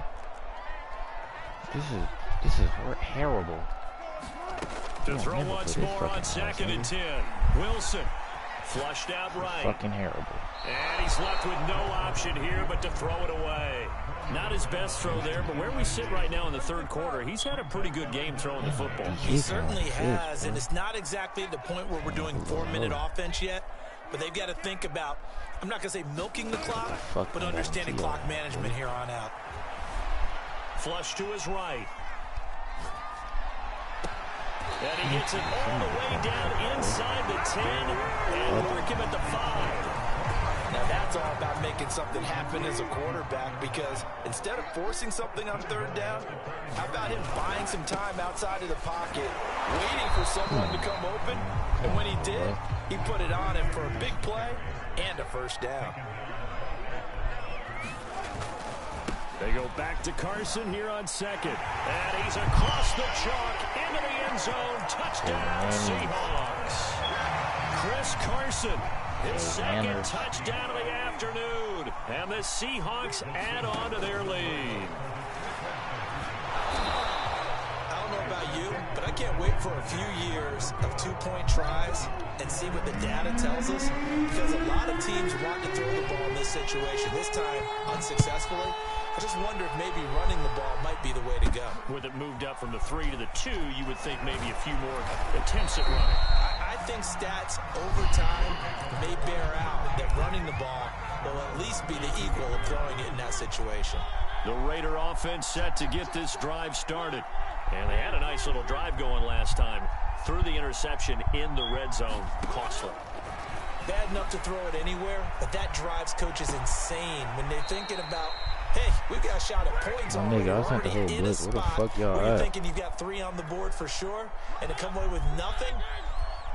This is terrible. To throw once more on 2nd and 10. Wilson flushed out right. Fucking terrible. And he's left with no option here but to throw it away. Not his best throw there, but where we sit right now in the third quarter, he's had a pretty good game throwing the football. He certainly has, and it's not exactly at the point where we're doing 4-minute offense yet, but they've got to think about, I'm not going to say milking the clock, but understanding clock management here on out. Flush to his right. And he gets it all the way down inside the 10 and work him at the 5. Now that's all about making something happen as a quarterback, because instead of forcing something on 3rd down, how about him buying some time outside of the pocket, waiting for someone to come open, and when he did, he put it on him for a big play and a 1st down. They go back to Carson here on 2nd. And he's across the chalk into the end zone. Touchdown, Seahawks. Chris Carson, his 2nd touchdown of the afternoon. And the Seahawks add on to their lead. I don't know about you, but I can't wait for a few years of 2-point tries and see what the data tells us, because a lot of teams want to throw the ball in this situation, this time unsuccessfully. I just wonder if maybe running the ball might be the way to go. With it moved up from the 3 to the 2, you would think maybe a few more attempts at running. I think stats over time may bear out that running the ball will at least be the equal of throwing it in that situation. The Raider offense set to get this drive started. And they had a nice little drive going last time. Threw the interception in the red zone. Costly. Bad enough to throw it anywhere, but that drives coaches insane when they're thinking about, hey, we've got a shot at points already. We're already in a spot where you're thinking you've got 3 on the board for sure, and to come away with nothing,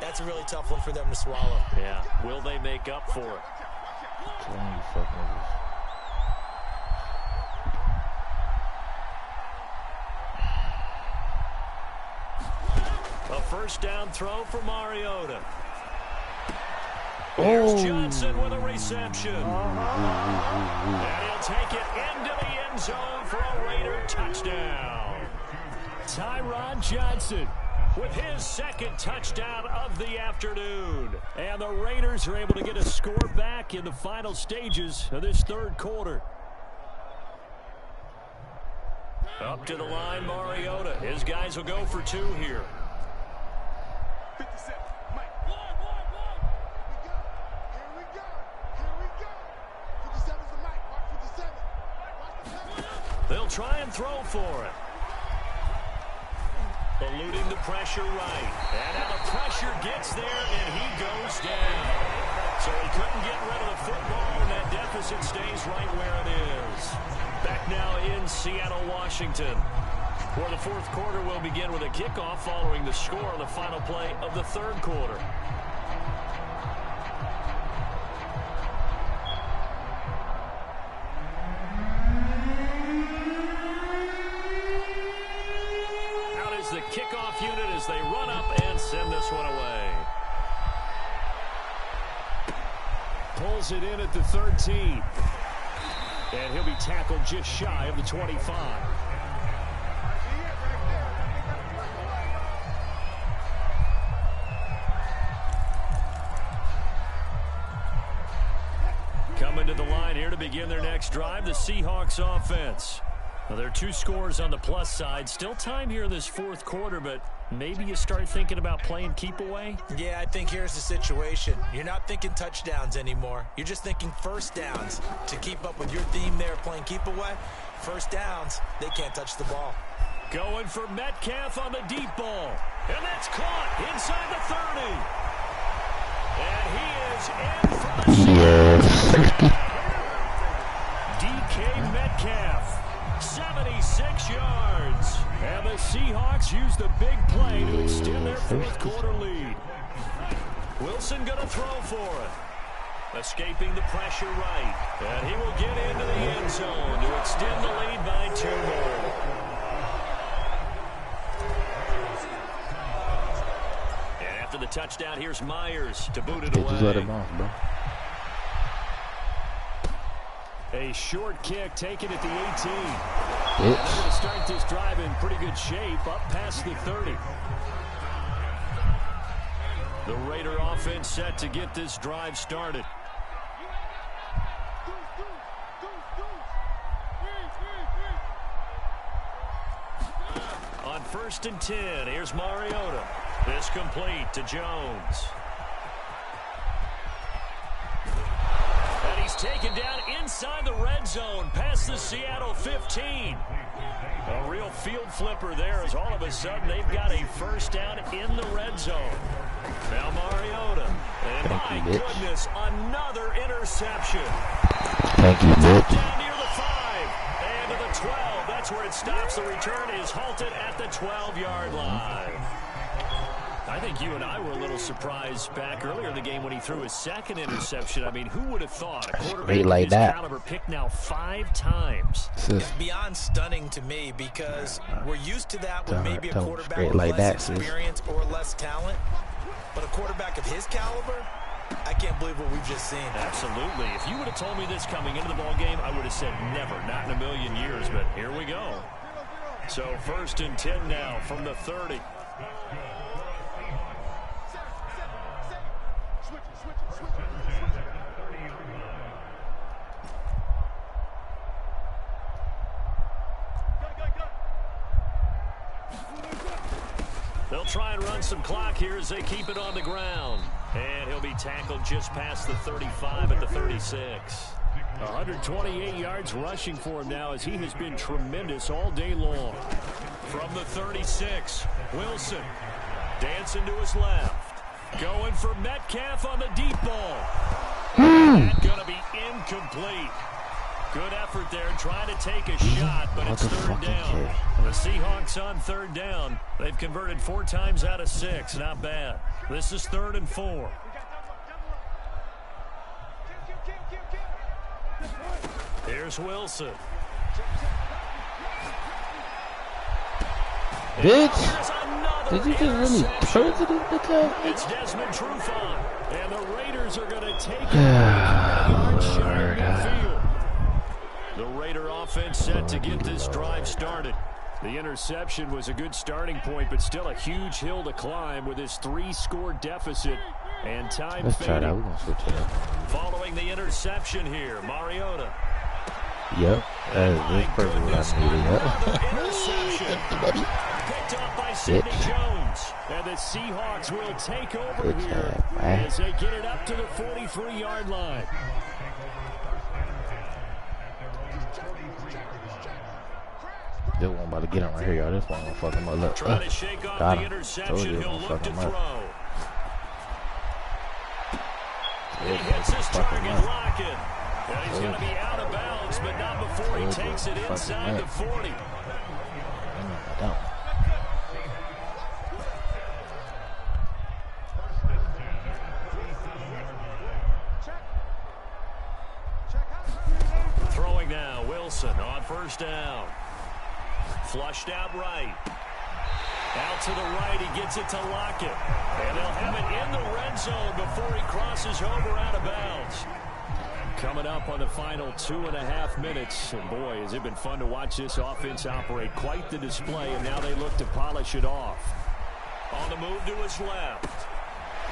that's a really tough one for them to swallow. Yeah, will they make up for it? A 1st down throw for Mariota. Here's Johnson with a reception. And he'll take it into the end zone for a Raider touchdown. Tyron Johnson with his 2nd touchdown of the afternoon. And the Raiders are able to get a score back in the final stages of this 3rd quarter. Up to the line, Mariota. His guys will go for 2 here. They'll try and throw for it. Eluding the pressure right. And now the pressure gets there, and he goes down. So he couldn't get rid of the football, and that deficit stays right where it is. Back now in Seattle, Washington, where the 4th quarter will begin with a kickoff following the score on the final play of the 3rd quarter. The kickoff unit as they run up and send this one away. Pulls it in at the 13. And he'll be tackled just shy of the 25. Coming to the line here to begin their next drive, the Seahawks offense. Well, there are 2 scores on the plus side. Still time here in this 4th quarter, but maybe you start thinking about playing keep away? Yeah, I think here's the situation. You're not thinking touchdowns anymore. You're just thinking 1st downs. To keep up with your theme there, playing keep away, 1st downs, they can't touch the ball. Going for Metcalf on the deep ball. And that's caught inside the 30. And he is in for the DK Metcalf. 76 yards. And the Seahawks use the big play to extend their 4th quarter lead. Wilson going to throw for it. Escaping the pressure right. And he will get into the end zone to extend the lead by 2 more. the touchdown. Here's Myers to boot it They away. just let it bounce, bro. A short kick taken at the 18. Bitch. And they're going to start this drive in pretty good shape up past the 30. The Raider offense set to get this drive started. On 1st and 10, here's Mariota. This complete to Jones. And he's taken down inside the red zone past the Seattle 15. A real field flipper there as all of a sudden they've got a first down in the red zone. Now Mariota. And my goodness, another interception. Thank you, bitch. Down near the 5 and to the 12. That's where it stops. The return is halted at the 12-yard line. I think you and I were a little surprised back earlier in the game when he threw his second interception. I mean, who would have thought a quarterback like of his that caliber picked now 5 times? It's beyond stunning to me because we're used to that with maybe a quarterback with like less that, experience or less talent. But a quarterback of his caliber, I can't believe what we've just seen. Absolutely. If you would have told me this coming into the ball game, I would have said never, not in a million years. But here we go. So 1st and 10 now from the 30. They'll try and run some clock here as they keep it on the ground. And he'll be tackled just past the 35 at the 36. 128 yards rushing for him now as he has been tremendous all day long. From the 36, Wilson dancing to his left. Going for Metcalf on the deep ball. That's going to be incomplete. Good effort there trying to take a shot, but it's 3rd down. The Seahawks on 3rd down. They've converted 4 times out of 6. Not bad. This is 3rd and 4. Here's Wilson. Bitch. Did you just really turn to this bitch? It's Desmond Trufant. And the Raiders are going to take it yard shy of midfield. The Raider offense set to get this drive started. The interception was a good starting point, but still a huge hill to climb with his 3-score deficit and time Let's try that. fading. We're going to switch it up. Following the interception here, Mariota. Yep. That's perfect what I needed. Yep. Interception. Picked up by Sidney Jones. And the Seahawks will take over Good here job, man. as they get it up to the 43-yard line. This one about to get him right here, y'all. This one gonna fuck him up. Look. Trying to shake off Got the him. Told interception. you He'll gonna look fuck to him throw. up. He hits his target, Lockett. And he's going to be out of bounds, but not before he takes it inside the 40. Throwing now, Wilson on 1st down. Flushed out right. Out to the right, he gets it to Lockett. And they'll have it in the red zone before he crosses over out of bounds. Coming up on the final 2.5 minutes. And boy, has it been fun to watch this offense operate. Quite the display, and now they look to polish it off. On the move to his left.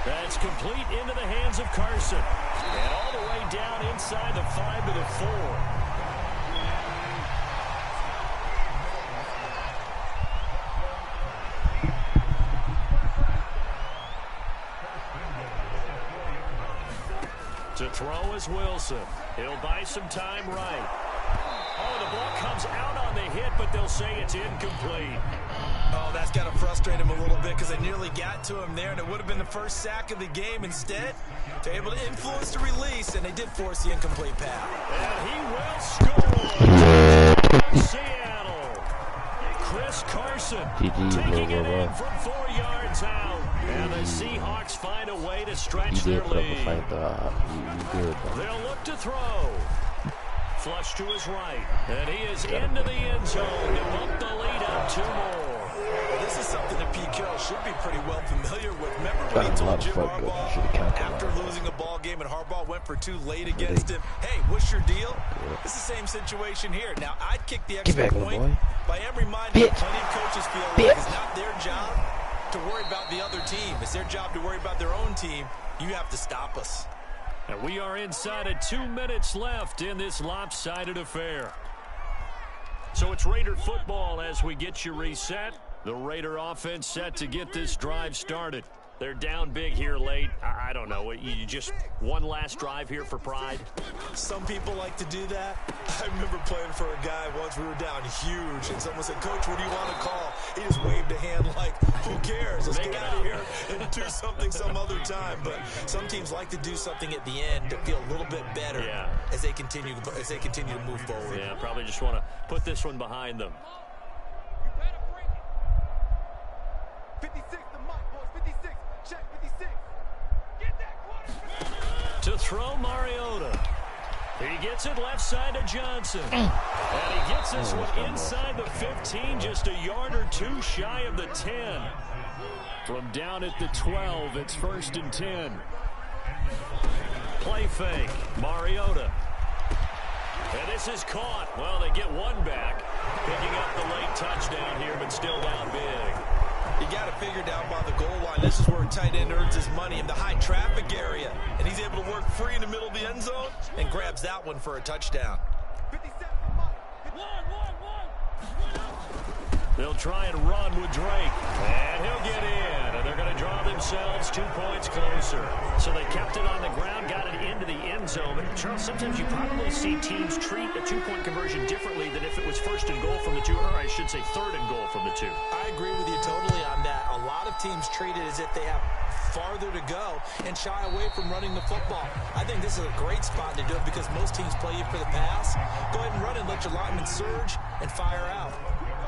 That's complete into the hands of Carson. And all the way down inside the 5 to the 4. To throw is Wilson. He'll buy some time right. Oh, the ball comes out on the hit, but they'll say it's incomplete. Oh, that's got to frustrate him a little bit because they nearly got to him there, and it would have been the first sack of the game. Instead, they're able to influence the release, and they did force the incomplete pass. And he will score. Seattle. Chris Carson taking it in from 4 yards out. And the Seahawks find a way to stretch their lead. They'll look to throw. Flush to his right. And he is into the end zone to bump the lead up 2 more. Well, this is something that Pete Carroll should be pretty well familiar with. Remember when he told Jim Harbaugh after losing a ball game and Harbaugh went for 2 late against him, hey, what's your deal? It's the same situation here. Now, I'd kick the extra point, but I am reminded that plenty of coaches feel like it's not their job to worry about the other team. It's their job to worry about their own team. You have to stop us. And we are inside of 2 minutes left in this lopsided affair. So it's Raider football as we get you reset. The Raider offense set to get this drive started. They're down big here late. I don't know. You just one last drive here for pride? Some people like to do that. I remember playing for a guy once. We were down huge, and someone said, "Coach, what do you want to call?" He just waved a hand like, "Who cares? Let's get out of here and do something some other time." But some teams like to do something at the end to feel a little bit better as they continue to move forward. Yeah, probably just want to put this one behind them. 56, the mock boys, 56, check 56. Get that quarterback. To throw Mariota. He gets it left side to Johnson. And he gets this one inside the 15, just a yard or 2 shy of the 10. From down at the 12, it's 1st and 10. Play fake, Mariota. And this is caught. Well, they get one back. Picking up the late touchdown here, but still down big. You got to figure down by the goal line. This is where a tight end earns his money in the high traffic area. And he's able to work free in the middle of the end zone and grabs that one for a touchdown. 57, They'll try and run with Drake. And he'll get in. And they're going to draw themselves 2 points closer. So they kept it on the ground, got it into the end zone. But Charles, sometimes you probably see teams treat a 2-point conversion differently than if it was 1st and goal from the 2, or I should say 3rd and goal from the 2. I agree with you totally on that. A lot of teams treat it as if they have farther to go and shy away from running the football. I think this is a great spot to do it because most teams play you for the pass. Go ahead and run and let your linemen surge and fire out.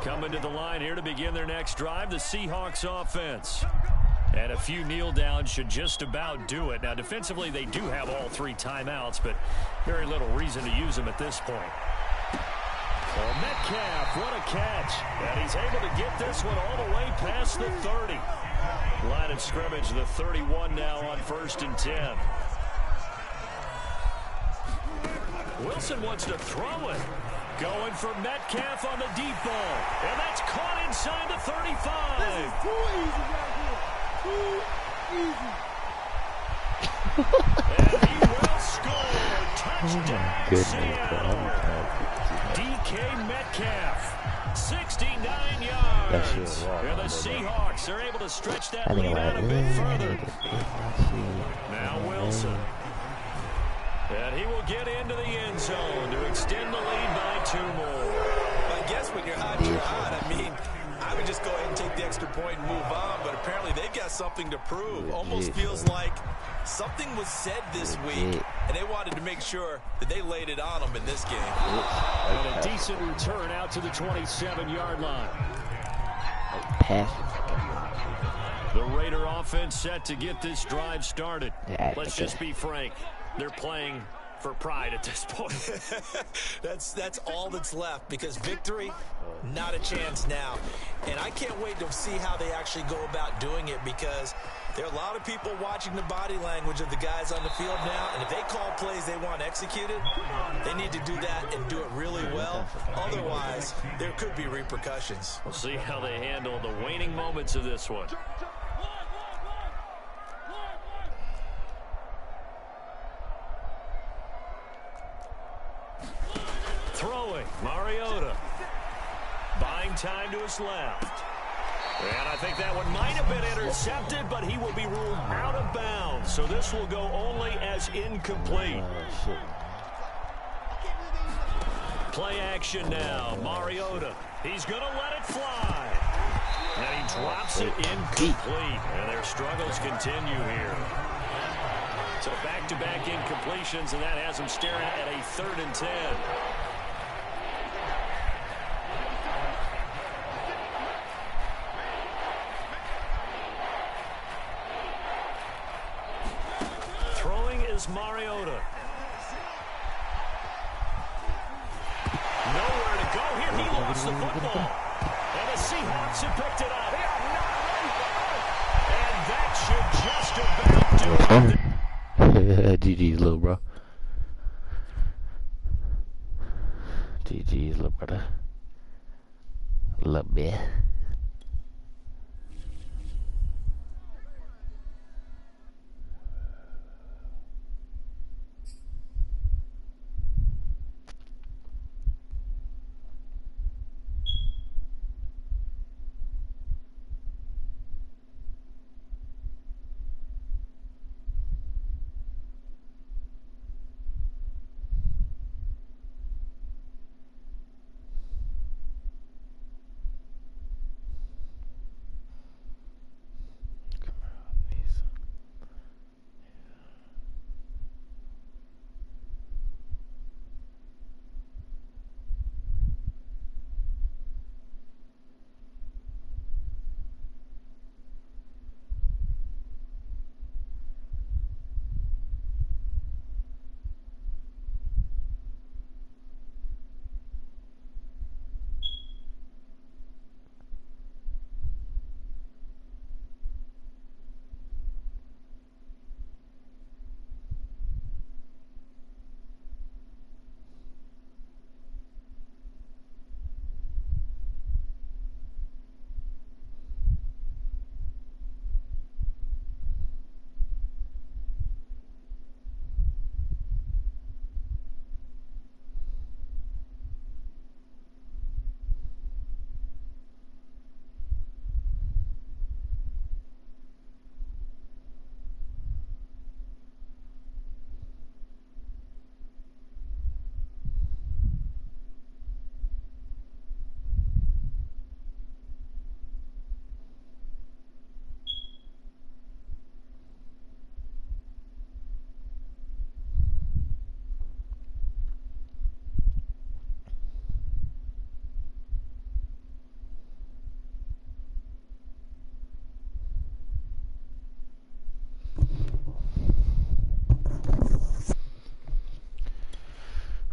Coming to the line here to begin their next drive, the Seahawks offense. And a few kneel downs should just about do it. Now, defensively, they do have all 3 timeouts, but very little reason to use them at this point. Well, Metcalf, what a catch. And he's able to get this one all the way past the 30. Line of scrimmage, the 31 now on 1st and 10. Wilson wants to throw it. Going for Metcalf on the deep ball. And that's caught inside the 35. This is too easy right here. Too easy. And he will score. Touchdown, Seattle. DK Metcalf, 69 yards. And the Seahawks are able to stretch that lead out a bit further. Now Wilson. And he will get into the end zone to extend the lead by 2 more. I guess when you're hot, you're hot. I mean, I would just go ahead and take the extra point and move on, but apparently they've got something to prove. Almost feels like something was said this week, and they wanted to make sure that they laid it on them in this game. And a decent return out to the 27-yard line. The Raider offense set to get this drive started. Let's just be frank. They're playing for pride at this point. That's all that's left, because victory, not a chance now. And I can't wait to see how they actually go about doing it, because there are a lot of people watching the body language of the guys on the field now, and if they call plays they want executed, they need to do that and do it really well. Otherwise, there could be repercussions. We'll see how they handle the waning moments of this one. Throwing, Mariota. Buying time to his left. And I think that one might have been intercepted, but he will be ruled out of bounds. So this will go only as incomplete. Play action now, Mariota. He's going to let it fly. And he drops it incomplete. And their struggles continue here. So back-to-back incompletions, and that has him staring at a 3rd and 10. Throwing is Mariota. Nowhere to go here. He lost the football. And the Seahawks have picked it up. GG's, little bro. GG's, little brother. Love me.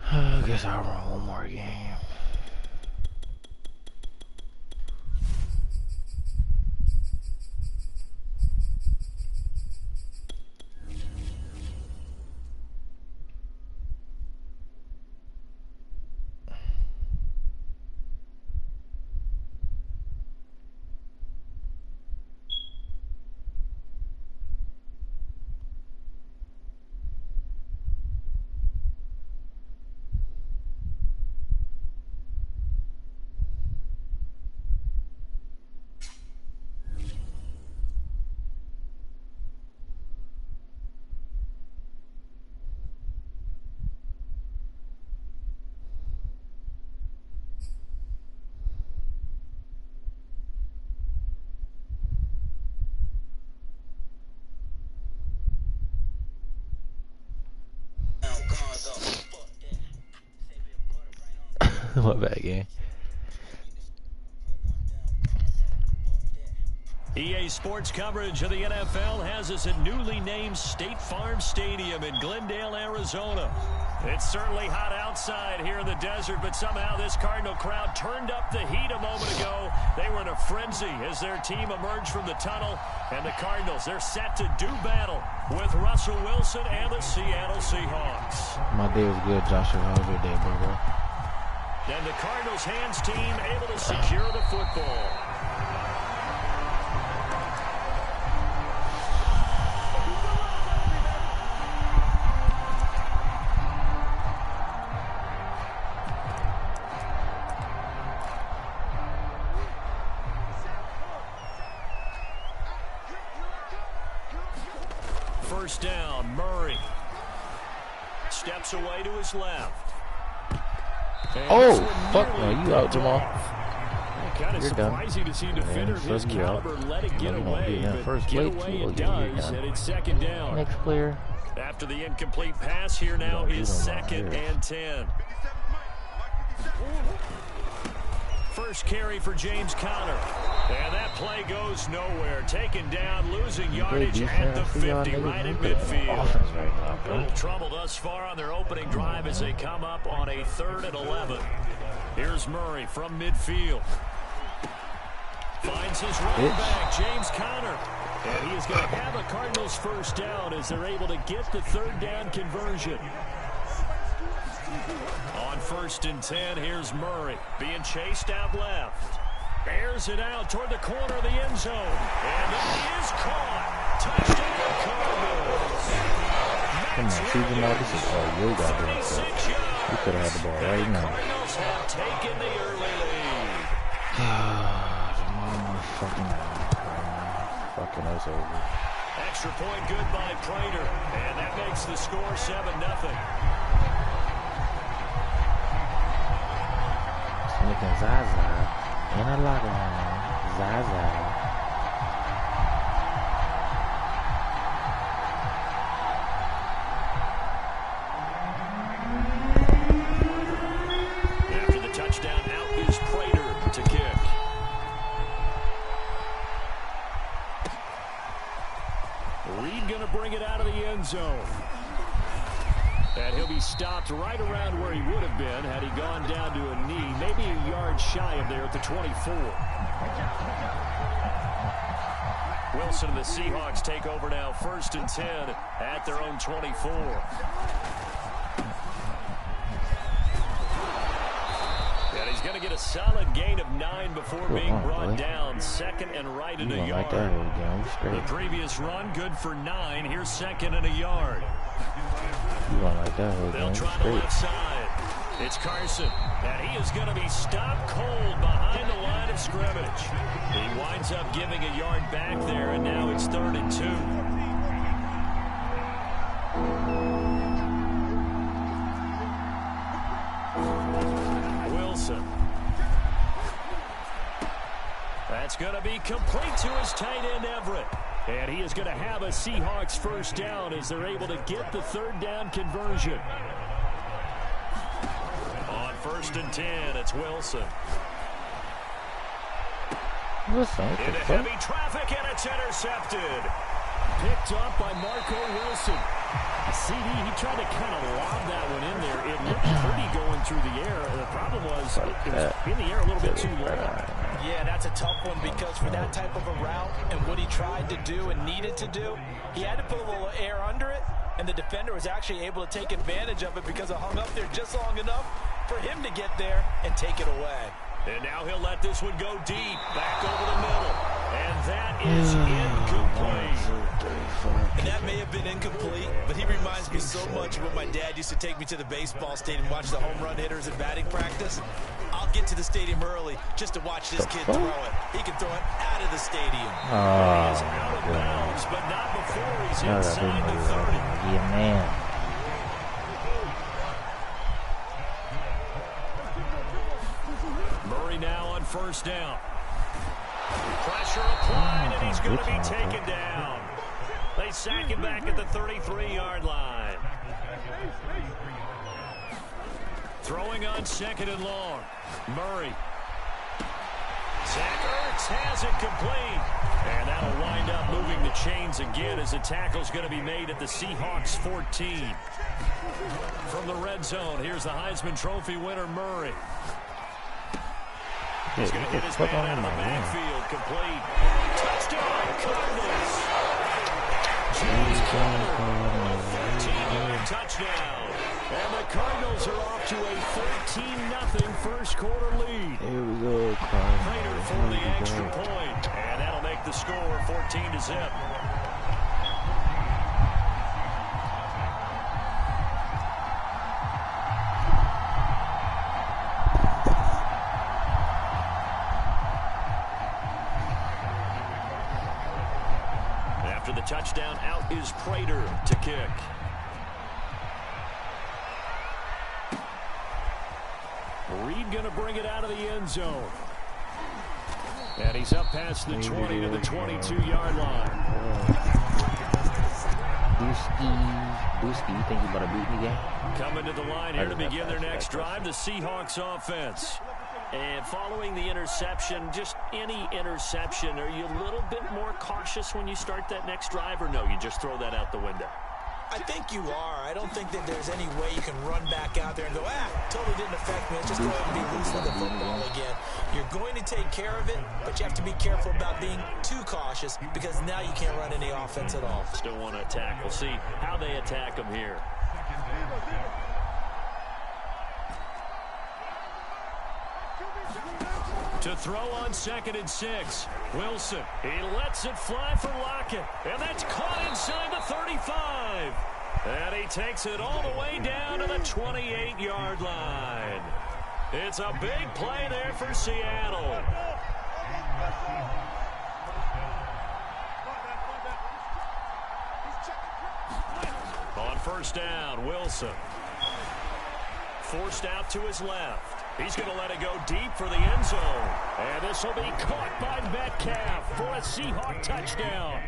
I guess I'll run one more game. My bad, game. EA Sports coverage of the NFL has us at newly named State Farm Stadium in Glendale, Arizona. It's certainly hot outside here in the desert, but somehow this Cardinal crowd turned up the heat a moment ago. They were in a frenzy as their team emerged from the tunnel, and the Cardinals, they're set to do battle with Russell Wilson and the Seattle Seahawks. My day was good, Joshua. How was your day, bro? And the Cardinals hands team able to secure the football. First down, Murray steps away to his left. Oh, fuck no, you out, Jamal. Kind of You're surprising done. to see a defender of his caliber let it get away, but get away it does, and it's second down. Next player. After the incomplete pass, here now is second and 10. First carry for James Conner. And that play goes nowhere. Taken down, losing yardage at the 50, right at midfield. A little trouble thus far on their opening drive as they come up on a 3rd and 11. Here's Murray from midfield. Finds his running back, James Conner. And he is going to have a Cardinals Cardinals first down as they're able to get the third down conversion. On 1st and 10, here's Murray being chased out left. Airs it out toward the corner of the end zone. And that is caught. Touchdown Cardinals. Come on, season all this is all you got to do. You could have had the ball right now. Cardinals have taken the early lead. Fucking us over. Extra point good by Prater. And that makes the score 7-0. Sneaking Zaza in a locker room. Zaza. After the touchdown, out is Prater to kick. Reed going to bring it out of the end zone. And he'll be stopped right around where he would have been had he gone down to a knee, maybe a yard shy of there at the 24. Wilson and the Seahawks take over now, 1st and 10 at their own 24. And he's going to get a solid gain of 9 before being brought down. 2nd and right in a yard. The previous run good for 9. Here's 2nd and a yard. They'll try the left side. It's Carson, and he is going to be stopped cold behind the line of scrimmage. He winds up giving a yard back there, and now it's 3rd and 2. Wilson. That's going to be complete to his tight end, Everett. And he is going to have a Seahawks first down as they're able to get the third down conversion. On 1st and 10, it's Wilson. Into heavy traffic, and it's intercepted. Picked up by Marco Wilson. CD, he tried to kind of lob that one in there. It looked pretty going through the air. The problem was it was in the air a little bit too long. Yeah, that's a tough one because for that type of a route and what he tried to do and needed to do, he had to put a little air under it, and the defender was actually able to take advantage of it because it hung up there just long enough for him to get there and take it away. And now he'll let this one go deep, back over the middle. And that is incomplete. And that may have been incomplete, but he reminds me so much of when my dad used to take me to the baseball stadium and watch the home run hitters in batting practice. I'll get to the stadium early just to watch this kid throw it. He can throw it out of the stadium. He is out of bounds, but not before he's inside the 30. Yeah, man. Murray now on 1st down. Pressure applied, and he's going to be taken down. They sack him back at the 33-yard line. Throwing on 2nd and long. Murray. Zach Ertz has it complete. And that'll wind up moving the chains again as the tackle's going to be made at the Seahawks 14. From the red zone, here's the Heisman Trophy winner, Murray. He's going to hit his man out of the backfield, complete. Touchdown, Cardinals. James Conner, 13-yard touchdown. And the Cardinals are off to a 13-0 first quarter lead. Here we go, Prater for the extra point. And that'll make the score 14-0. After the touchdown, out is Prater to kick. Reed going to bring it out of the end zone. And he's up past the 20 to the 22-yard line. Booski, you think you about to beat me again? Coming to the line here to begin their next drive, the Seahawks offense. And following the interception, just any interception, are you a little bit more cautious when you start that next drive, or no, you just throw that out the window? I think you are. I don't think that there's any way you can run back out there and go, totally didn't affect me. Let's just go ahead and be loose with the football again. You're going to take care of it, but you have to be careful about being too cautious because now you can't run any offense at all. Still want to attack. We'll see how they attack him here. To throw on 2nd and 6. Wilson. He lets it fly for Lockett. And that's caught inside the 35. And he takes it all the way down to the 28-yard line. It's a big play there for Seattle. On 1st down, Wilson. Forced out to his left. He's going to let it go deep for the end zone. And this will be caught by Metcalf for a Seahawk touchdown.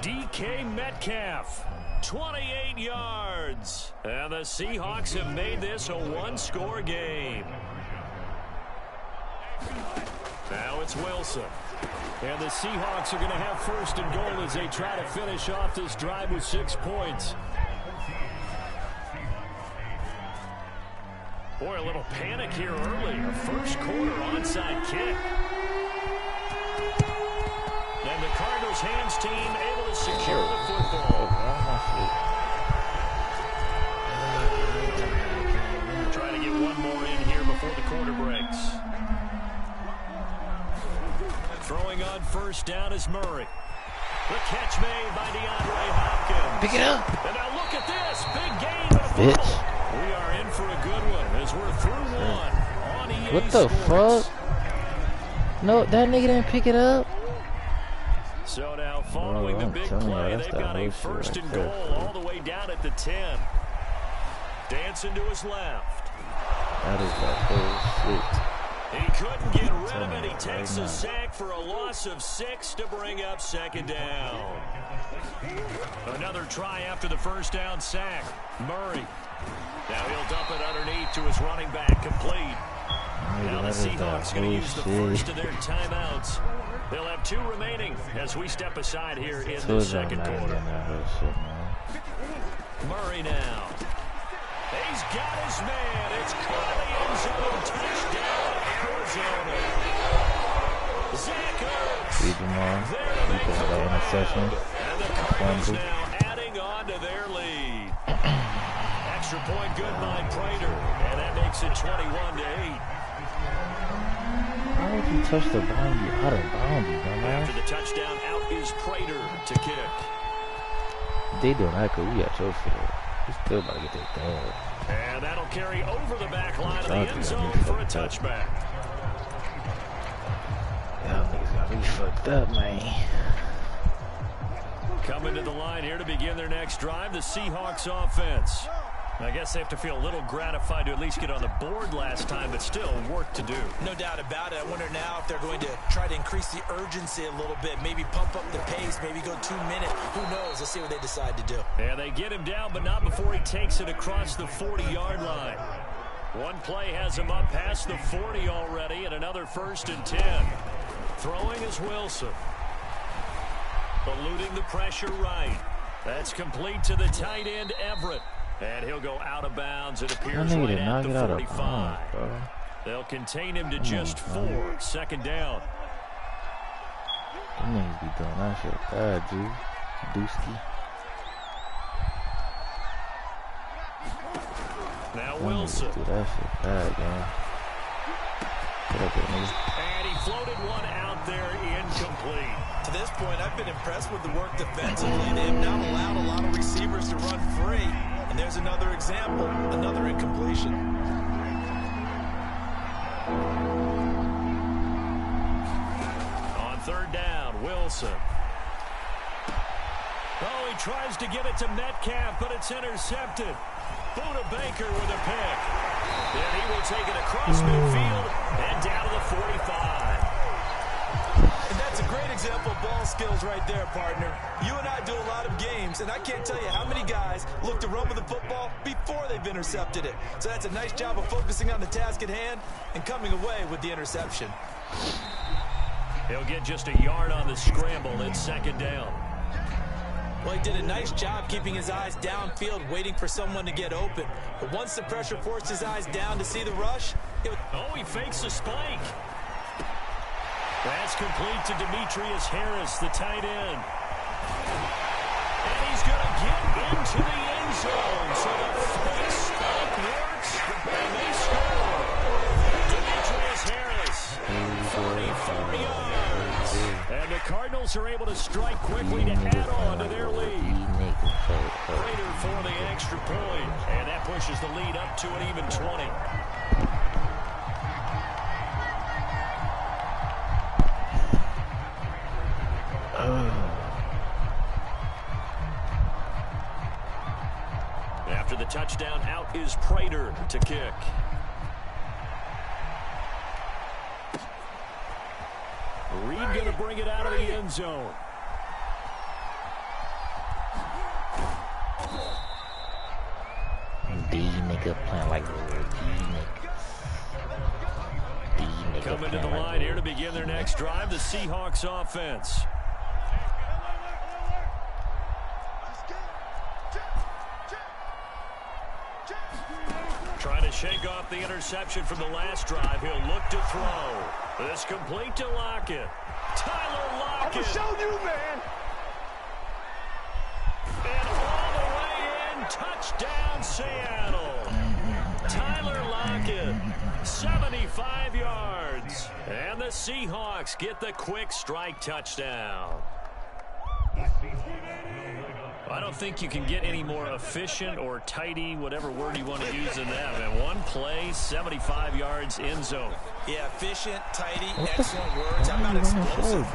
DK Metcalf, 28 yards. And the Seahawks have made this a one-score game. Now it's Wilson. And the Seahawks are going to have 1st and goal as they try to finish off this drive with 6 points. Boy, a little panic here early. A first-quarter onside kick. And the Cardinals' hands team able to secure the football. Trying to get one more in here before the quarter breaks. Throwing on 1st down is Murray. The catch made by DeAndre Hopkins. Pick it up. And now look at this. Big gain of the football. We are in for a good one as we're through one on EA What the Sports. fuck? No, that nigga didn't pick it up. So now following the big play, they've got a 1st and goal all the way down at the 10. Dancing to his left. That is the whole shit. He couldn't get rid of it. He takes a sack for a loss of 6 to bring up 2nd down. Another try after the 1st down sack. Murray. Now he'll dump it underneath to his running back, complete. Now the Seahawks going to use the first of their timeouts. They'll have 2 remaining as we step aside here in the 2nd quarter. Murray now. He's got his man. It's caught in the end zone. Touchdown, Arizona. Zach Ertz. There to make the interception. And the Cardinals now adding on to their lead. Extra point good by Prater, and that makes it 21-8. How would you touch the boundary? Out of boundary, dumbass? After the touchdown, out is Prater to kick. They doing that because we got your field. We still about to get that dog. And that'll carry over the back line of the end zone for a touchback. Y'all niggas got me fucked up, man. Coming to the line here to begin their next drive, the Seahawks offense. I guess they have to feel a little gratified to at least get on the board last time, but still work to do. No doubt about it. I wonder now if they're going to try to increase the urgency a little bit, maybe pump up the pace, maybe go 2 minutes. Who knows? Let's see what they decide to do. And they get him down, but not before he takes it across the 40-yard line. One play has him up past the 40 already, and another 1st and 10. Throwing is Wilson. Eluding the pressure right. That's complete to the tight end, Everett. And he'll go out of bounds. It appears right at the 45. They'll contain him to just 4. 2nd down. Them niggas be doing that shit bad, dude. Dooski. Now Wilson. Do that shit bad, man. Get up there, nigga. And he floated one out there, incomplete. To this point, I've been impressed with the work defensively. They have not allowed a lot of receivers to run free. And there's another example, another incompletion. On 3rd down, Wilson. Oh, he tries to get it to Metcalf, but it's intercepted. Bout Baker with a pick. And he will take it across midfield and down to the 45. And that's a great example of ball skills right there, partner. You and I do a lot of games, and I can't tell you how many guys look to run with the football before they've intercepted it. So that's a nice job of focusing on the task at hand and coming away with the interception. He'll get just a yard on the scramble. It's 2nd down. Well, he did a nice job keeping his eyes downfield, waiting for someone to get open. But once the pressure forced his eyes down to see the rush, oh, he fakes a spike. That's complete to Demetrius Harris, the tight end. And he's going to get into the end zone. So the fake spike works, and they score. Demetrius Harris, 44 yards. And the Cardinals are able to strike quickly to add on to their lead. Prater for the extra point, and that pushes the lead up to an even 20. After the touchdown, out is Prater to kick. Reed going to bring it out of the end zone. These nigga playing like these nigga. Coming to the line here to begin their next drive, the Seahawks offense. Trying to shake off the interception from the last drive. He'll look to throw. This complete to Lockett. Tyler Lockett. I'm showing you, man. And all the way in. Touchdown, Seattle. Tyler Lockett, 75 yards. And the Seahawks get the quick strike touchdown. I don't think you can get any more efficient or tidy, whatever word you want to use in that. And one play, 75 yards in zone. Yeah, efficient, tidy, excellent words. How about explosive?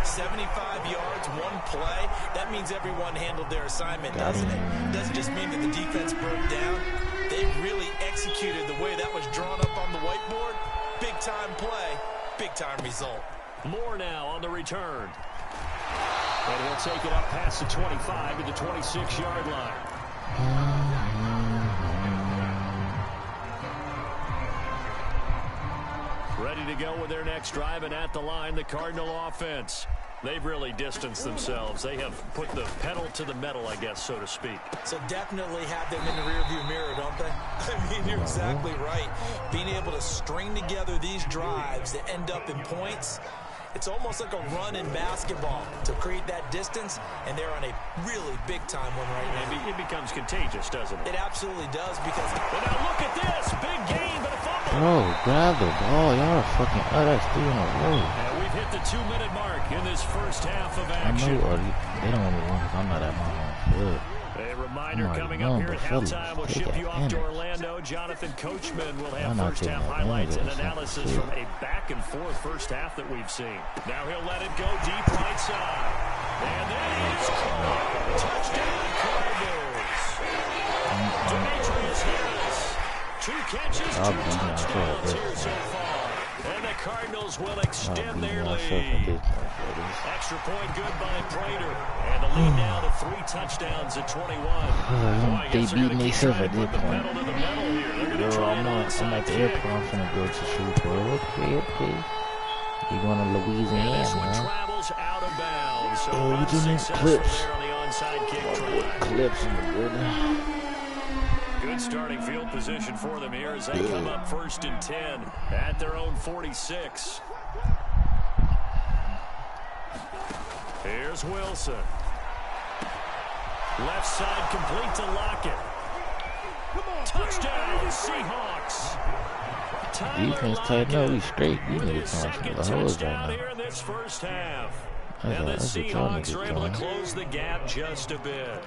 75 yards, one play. That means everyone handled their assignment, doesn't it? Doesn't just mean that the defense broke down. They really executed the way that was drawn up on the whiteboard. Big-time play, big-time result. More now on the return. And he'll take it up past the 25 to the 26-yard line. Ready to go with their next drive, and at the line, the Cardinal offense. They've really distanced themselves. They have put the pedal to the metal, I guess, so to speak. So definitely have them in the rearview mirror, don't they? I mean, you're exactly right. Being able to string together these drives that end up in points, it's almost like a run in basketball to create that distance, and they're on a really big-time one right now. It becomes contagious, doesn't it? It absolutely does, because... But now look at this. Big gain, but a fumble. Bro, grab the ball. Y'all are fucking... Oh, that's 3 in a row. And we've hit the 2-minute mark in this first half of I action. know they don't want me to win because I'm not at my home field. A reminder coming up here at halftime. We'll ship you off to Orlando. Jonathan Coachman will have first half highlights and analysis from a back-and-forth first half that we've seen. Now he'll let it go deep right side. And that is caught. Touchdown Cardinals. Demetrius Harris. 2 catches, 2 touchdowns here so far. And the Cardinals will extend their lead. Extra point good by Prater. And the lead now to 3 touchdowns at 21. They beat themselves at this point. Yo, I'm at the airport. I'm finna go to shoot, bro. Okay. You going to Louisiana, this one huh? travels out of bounds. So we just need clips. On the onside kick try. Clips in the building. Good starting field position for them here as they come up 1st and 10 at their own 46. Here's Wilson. Left side complete to Lockett. Touchdown, Seahawks. Defense tighten up, we straight. These niggas Second coming from the hoes touchdown right here now. in this first half. And the That's what y'all Seahawks are niggas able to doing. close the gap just a bit.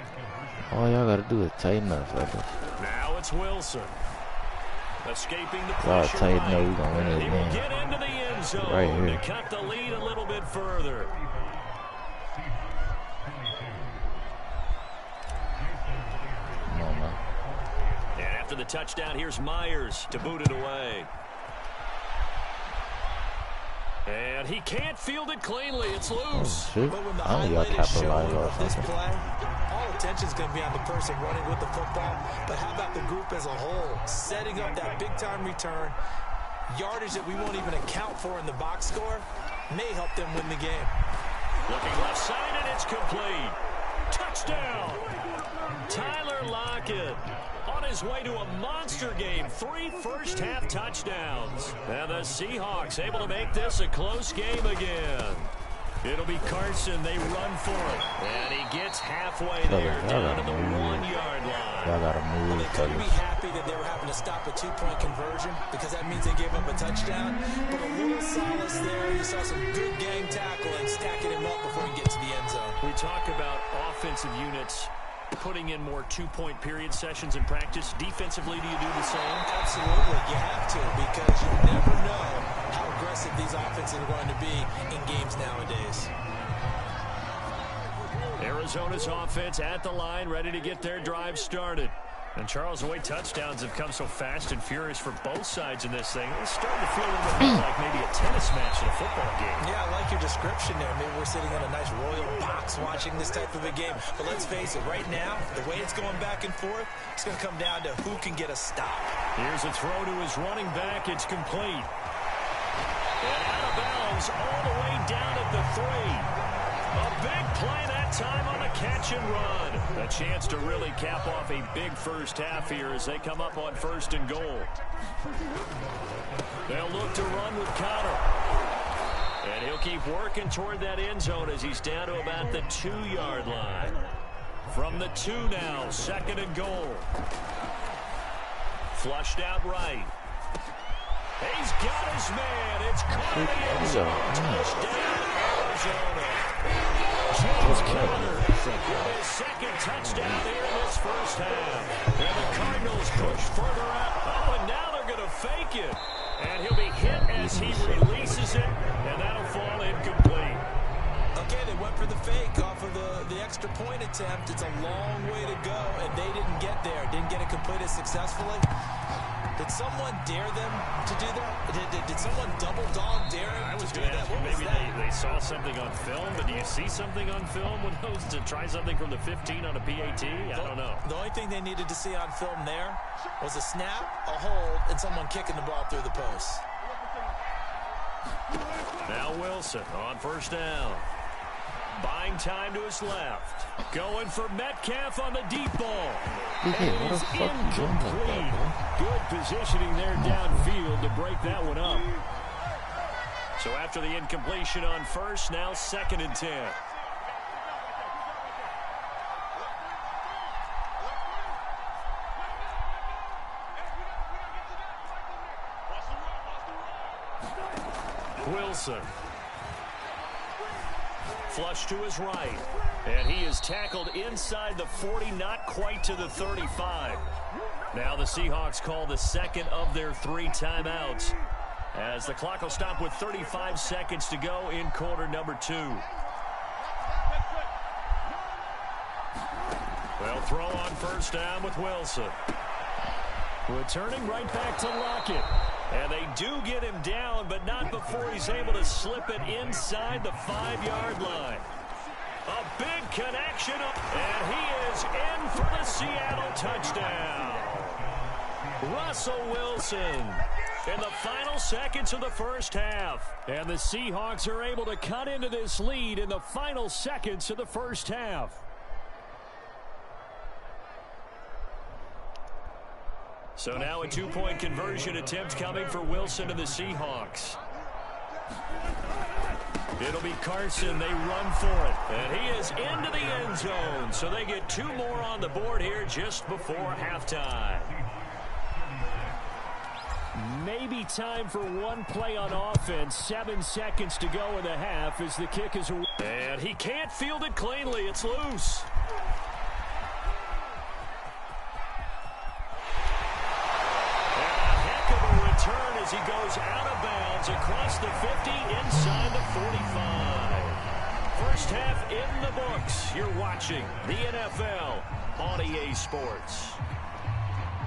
All y'all gotta do is tighten up, fellas. Now it's Wilson. Escaping the Y'all pressure tighten right. up, we gonna win this He will game. get into the end zone Right here. to cut the lead a little bit further. Come on, man. And after the touchdown, here's Myers to boot it away. And he can't field it cleanly. It's loose. Shit. But when the I know y'all highlight is shown capitalize of off this something. play, all attention's going to be on the person running with the football. But how about the group as a whole? Setting up that big-time return, yardage that we won't even account for in the box score, may help them win the game. Looking left side, and it's complete. Touchdown. touchdown. Tyler Lockett on his way to a monster game. 3 first-half touchdowns. And the Seahawks able to make this a close game again. It'll be Carson. They run for it. And he gets halfway there down to the 1-yard line. Y'all gotta move. They couldn't be happy that they were having to stop a 2-point conversion because that means they gave up a touchdown. But a little solace there. You saw some good gang tackling, stacking him up before he gets to the end zone. We talk about offensive units putting in more 2-point period sessions in practice. Defensively, do you do the same? Absolutely. You have to, because you never know how aggressive these offenses are going to be in games nowadays. Arizona's offense at the line, ready to get their drive started. And Charles, the way touchdowns have come so fast and furious for both sides in this thing, it's starting to feel a little bit like maybe a tennis match in a football game. Yeah, I like your description there. Maybe we're sitting in a nice royal box watching this type of a game. But let's face it, right now, the way it's going back and forth, it's going to come down to who can get a stop. Here's a throw to his running back. It's complete. And out of bounds all the way down at the 3. A big play that time on a catch and run. A chance to really cap off a big first half here as they come up on 1st and goal. They'll look to run with Connor. And he'll keep working toward that end zone as he's down to about the 2-yard line. From the 2 now, 2nd and goal. Flushed out right. He's got his man. It's caught in the end zone. Touchdown, Arizona. James Conner with his 2nd touchdown here in this first half. And the Cardinals push further out. Oh, and now they're going to fake it. And he'll be hit as he releases it. And that'll fall incomplete. Okay, they went for the fake off of the extra point attempt. It's a long way to go, and they didn't get there. Didn't get it completed successfully. Did someone dare them to do that? Did someone double dog dare them to do that? Maybe they saw something on film, but do you see something on film when those to try something from the 15 on a PAT? I don't know. The only thing they needed to see on film there was a snap, a hold, and someone kicking the ball through the post. Now Wilson on 1st down. Buying time to his left. Going for Metcalf on the deep ball. And he's incomplete. Good positioning there downfield to break that one up. So after the incompletion on 1st, now 2nd and 10. Wilson. Flush to his right. And he is tackled inside the 40, not quite to the 35. Now the Seahawks call the 2nd of their 3 timeouts, as the clock will stop with 35 seconds to go in quarter number 2. They'll throw on 1st down with Wilson. Returning right back to Lockett. And they do get him down, but not before he's able to slip it inside the 5-yard line. A big connection, and he is in for the Seattle touchdown. Russell Wilson in the final seconds of the first half. And the Seahawks are able to cut into this lead in the final seconds of the first half. So now a 2-point conversion attempt coming for Wilson and the Seahawks. It'll be Carson. They run for it. And he is into the end zone. So they get 2 more on the board here just before halftime. Maybe time for one play on offense. 7 seconds to go in the half as the kick is away. And he can't field it cleanly. It's loose. Turn as he goes out of bounds across the 50 inside the 45. First half in the books. You're watching the NFL on EA Sports.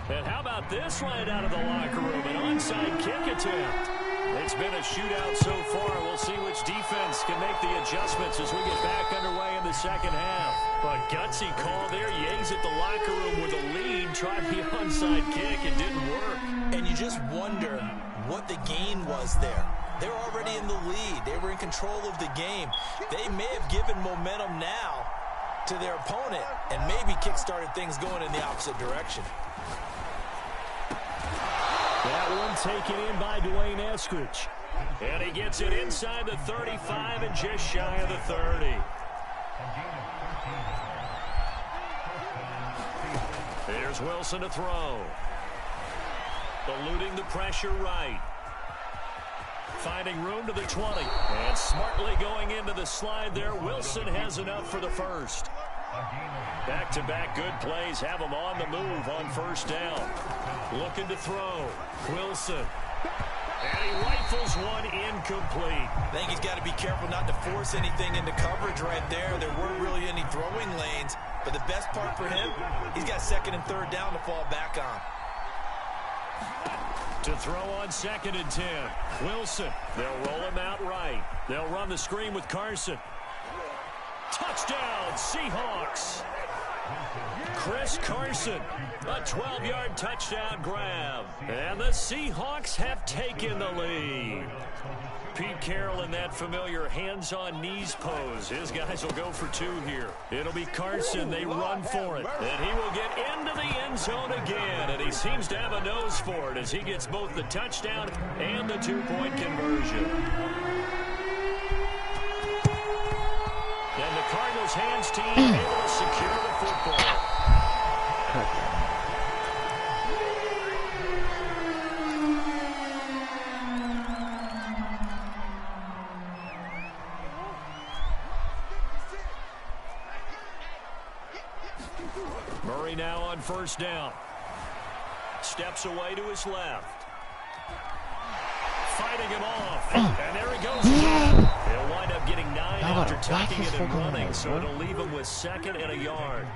And how about this right out of the locker room? An onside kick attempt. It's been a shootout so far. We'll see which defense can make the adjustments as we get back underway in the second half. But gutsy call there. Yates at the locker room with a lead. Tried the onside kick. It didn't work. And you just wonder what the gain was there. They were already in the lead. They were in control of the game. They may have given momentum now, to their opponent and maybe kick-started things going in the opposite direction. That one taken in by Dwayne Eskridge. And he gets it inside the 35 and just shy of the 30. Here's Wilson to throw. Eluding the pressure right. Finding room to the 20. And smartly going into the slide there. Wilson has enough for the first. Back-to-back good plays have him on the move on first down. Looking to throw. Wilson. And he rifles one incomplete. I think he's got to be careful not to force anything into coverage right there. There weren't really any throwing lanes. But the best part for him, he's got second and third down to fall back on. To throw on 2nd and 10. Wilson. They'll roll him out right. They'll run the screen with Carson. Touchdown, Seahawks. Chris Carson, a 12-yard touchdown grab. And the Seahawks have taken the lead. Pete Carroll in that familiar hands-on-knees pose. His guys will go for 2 here. It'll be Carson. They run for it. And he will get into the end zone again. And he seems to have a nose for it as he gets both the touchdown and the 2-point conversion. And the Cardinals' hands team able to secure the football. Murray now on first down. Steps away to his left. Fighting him off. And there he goes again. He'll wind up getting 9 after tucking it and running, so it'll leave him with 2nd and a yard.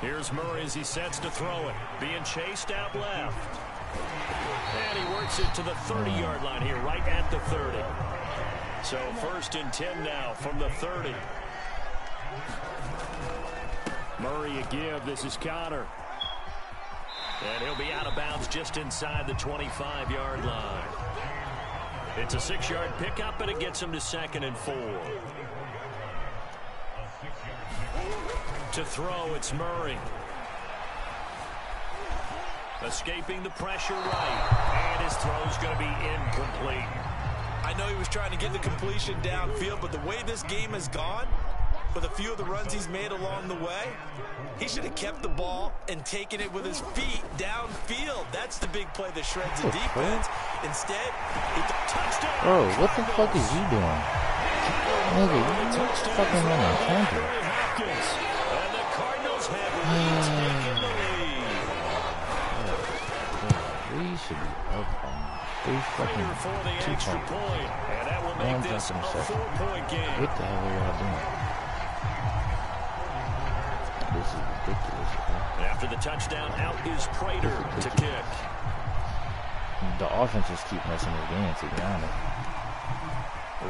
Here's Murray as he sets to throw it. Being chased out left. And he works it to the 30-yard line here, right at the 30. So 1st and 10 now from the 30. Murray a give. This is Connor. And he'll be out of bounds just inside the 25-yard line. It's a 6-yard pickup, and it gets him to 2nd and 4. To throw, it's Murray. Escaping the pressure right. And his throw's going to be incomplete. I know he was trying to get the completion downfield, but the way this game has gone, with a few of the runs he's made along the way, he should have kept the ball and taken it with his feet downfield. That's the big play that shreds the defense. Instead, he touchdown. Bro, what the fuck is he doing? Nigga, you fucking on a temper. And the Cardinals have retaken the lead. We should be up on 3 fucking 2 points. And that will make this a 4-point game. What the hell are y'all doing? This is ridiculous, bro. After the touchdown, out is Prater to kick. The offense just keep messing with games, to be honest.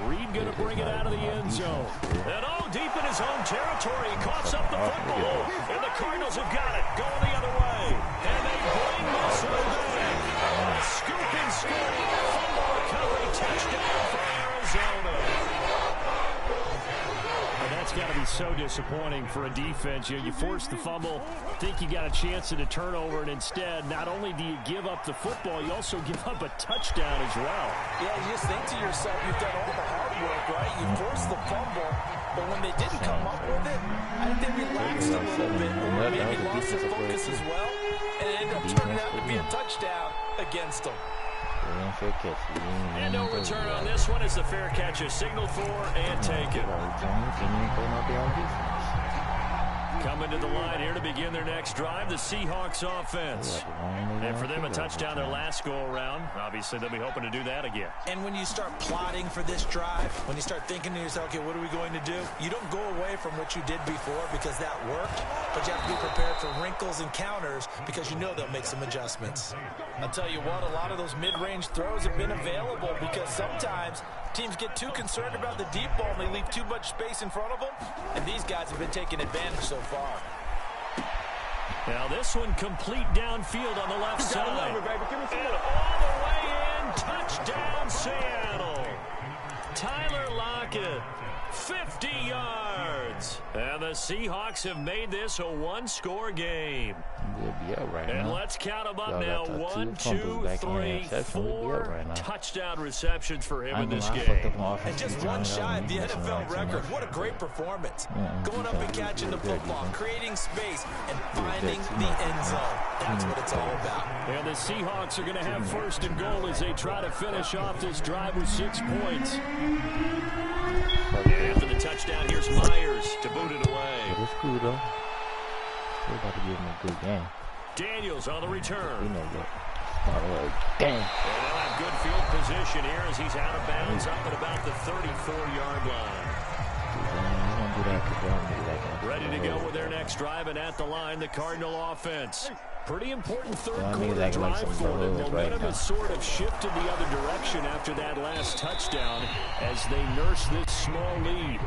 Reed going to bring it out of the end zone. And deep in his own territory, he coughs up the football. And the Cardinals have got it, going the other way. And they bring this one back. Scoop and score. Fumble recovery, touchdown for Arizona. That's got to be so disappointing for a defense. You force the fumble, think you got a chance at a turnover, and instead, not only do you give up the football, you also give up a touchdown as well. Yeah, you just think to yourself, you've done all the hard work, right? You forced the fumble, but when they didn't come up with it, I think they relaxed a little bit, or maybe lost their focus as well, and it ended up turning out to be a touchdown against them. And no return on this one as the fair catch is signaled for and taken. Coming to the line here to begin their next drive, the Seahawks offense. And for them, a touchdown their last go-around. Obviously, they'll be hoping to do that again. And when you start plotting for this drive, when you start thinking to yourself, okay, what are we going to do? You don't go away from what you did before because that worked, but you have to be prepared for wrinkles and counters because you know they'll make some adjustments. I'll tell you what, a lot of those mid-range throws have been available because sometimes teams get too concerned about the deep ball and they leave too much space in front of them, and these guys have been taking advantage so far. Now this one complete downfield on the left side. And all the way in, touchdown Seattle. Tyler Lockett 50 yards. And the Seahawks have made this a one-score game. We'll be up right and now. Let's count them up now. 1, 2, 3, 4 right touchdown receptions for him in this game. And just one shy of the NFL record. What a great performance. Going up and catching the football, creating space, and finding the end zone. That's what it's all about. And the Seahawks are going to have first and goal as they try to finish off this drive with 6 points. After the touchdown, here's Myers to boot it away. It's cool, though. We're about to give him a good game. Daniels on the return. You know what? Dang. And they'll have good field position here as he's out of bounds up at about the 34-yard line. Ready to go with their next drive, and at the line, the Cardinal offense. Pretty important third-quarter drive for them. Momentum has sort of shifted the other direction after that last touchdown as they nurse this small lead.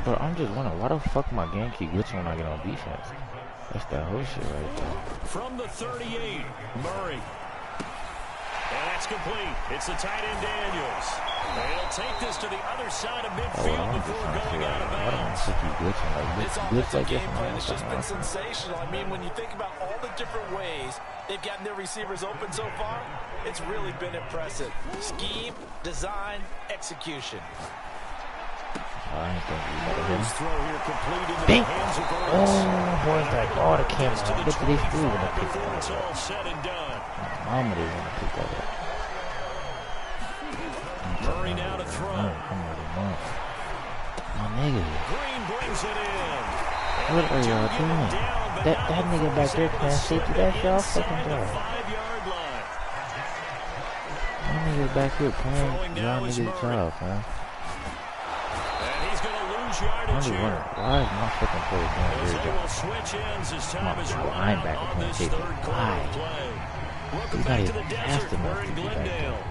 Bro, I'm just wondering, why the fuck my game keep glitching when I get on defense? That's that whole shit right there. From the 38, Murray. And that's complete. It's the tight end Daniels. They'll take this to the other side of midfield before going out of bounds. This offensive game plan has just been sensational. I mean, when you think about all the different ways they've gotten their receivers open so far, it's really been impressive. Scheme, design, execution. Throw here complete into the hands of Burns. Oh, boy, that all the camera. Look at these three when I pick Before that it's all up. said and done. Mama didn't want to pick that up. Murray now to throw. My nigga. Green brings it in. What are y'all doing? That nigga back there can't see through that y'all fucking door. 5-yard line. My nigga back here playing y'all niggas job, man. And he's going to lose yardage here. Why is my fucking play doing As weird they job? will switch ends as time is My run out linebacker on can't this take it. third quarter Why? play. Welcome He's back not to the even desert. fast enough We're in to be back there. Glendale.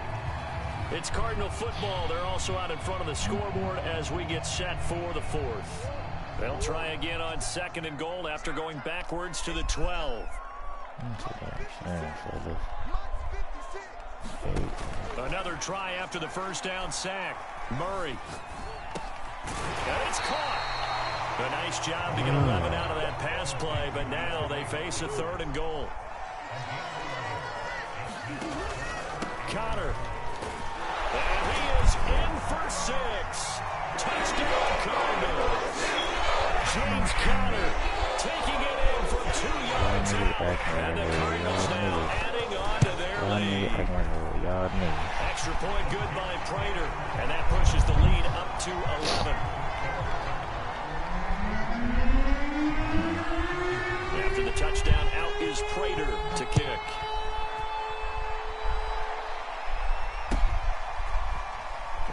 It's Cardinal football. They're also out in front of the scoreboard as we get set for the fourth. They'll try again on second and goal after going backwards to the 12. Another try after the first down sack. Murray. And it's caught. A nice job to get 11 out of that pass play, but now they face a third and goal. Connor. And he is in for 6. Touchdown Cardinals. James Conner taking it in from 2 yards out. And the Cardinals now adding on to their lead. Extra point good by Prater. And that pushes the lead up to 11. After the touchdown, out is Prater to kick.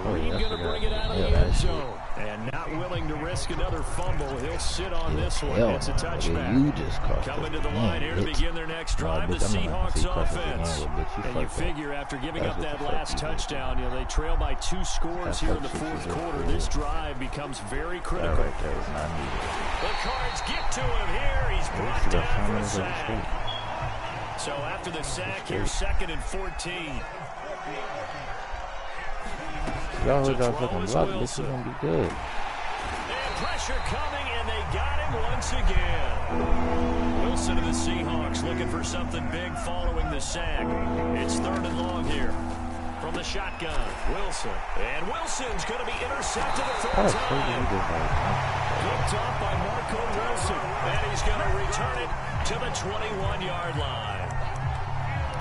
Reed going to bring it out of the end zone. And not willing to risk another fumble. He'll sit on this one. It's a touchback. Coming to the line here to begin their next drive, the Seahawks offense. And you figure after giving up that last touchdown, you know, they trail by 2 scores here in the fourth quarter. This drive becomes very critical. The Cards get to him here. He's brought down for a sack. So after the sack, here's 2nd and 14. Y'all heard y'all fucking block, this is gonna be good. And pressure coming, and they got him once again. Wilson of the Seahawks looking for something big following the sack. It's 3rd and long here. From the shotgun, Wilson. And Wilson's going to be intercepted a 3rd time. Picked off by Marco Wilson. And he's going to return it to the 21-yard line.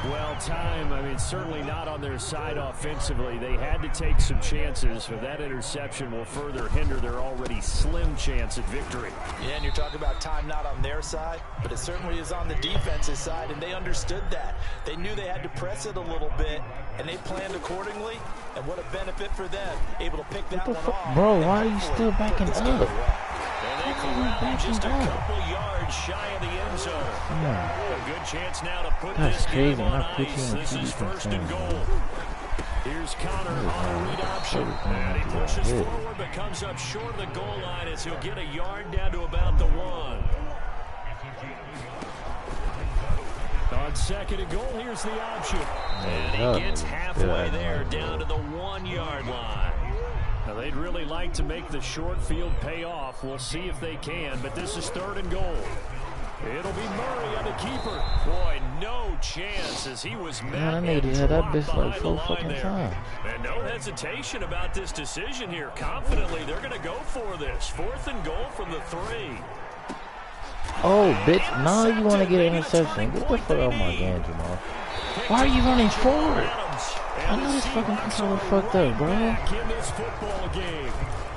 Well, time, I mean, certainly not on their side offensively. They had to take some chances, but that interception will further hinder their already slim chance at victory. Yeah, and you're talking about time not on their side, but it certainly is on the defensive side, and they understood that. They knew they had to press it a little bit, and they planned accordingly, and what a benefit for them, able to pick that one off. Bro, why are you still backing up? And they corral just a couple yards shy of the end zone. A good chance now to put this game on ice. This is 1st and goal. Here's Connor on a read option. And he pushes forward, but comes up short of the goal line as he'll get a yard down to about the 1. On 2nd and goal, here's the option. And he gets halfway there, down to the 1-yard line. Now, they'd really like to make the short field pay off. We'll see if they can, but this is 3rd and goal. It'll be Murray on the keeper. Boy, no chance as he was met I need to hit that bitch like the 4 line fucking there. times. And no hesitation about this decision here. Confidently, they're going to go for this. 4th and goal from the 3. Oh, bitch. Now you want to get an interception. Get the fuck out of my game, Jamal. Why are you running forward? I know this fucking controller fucked up, bro.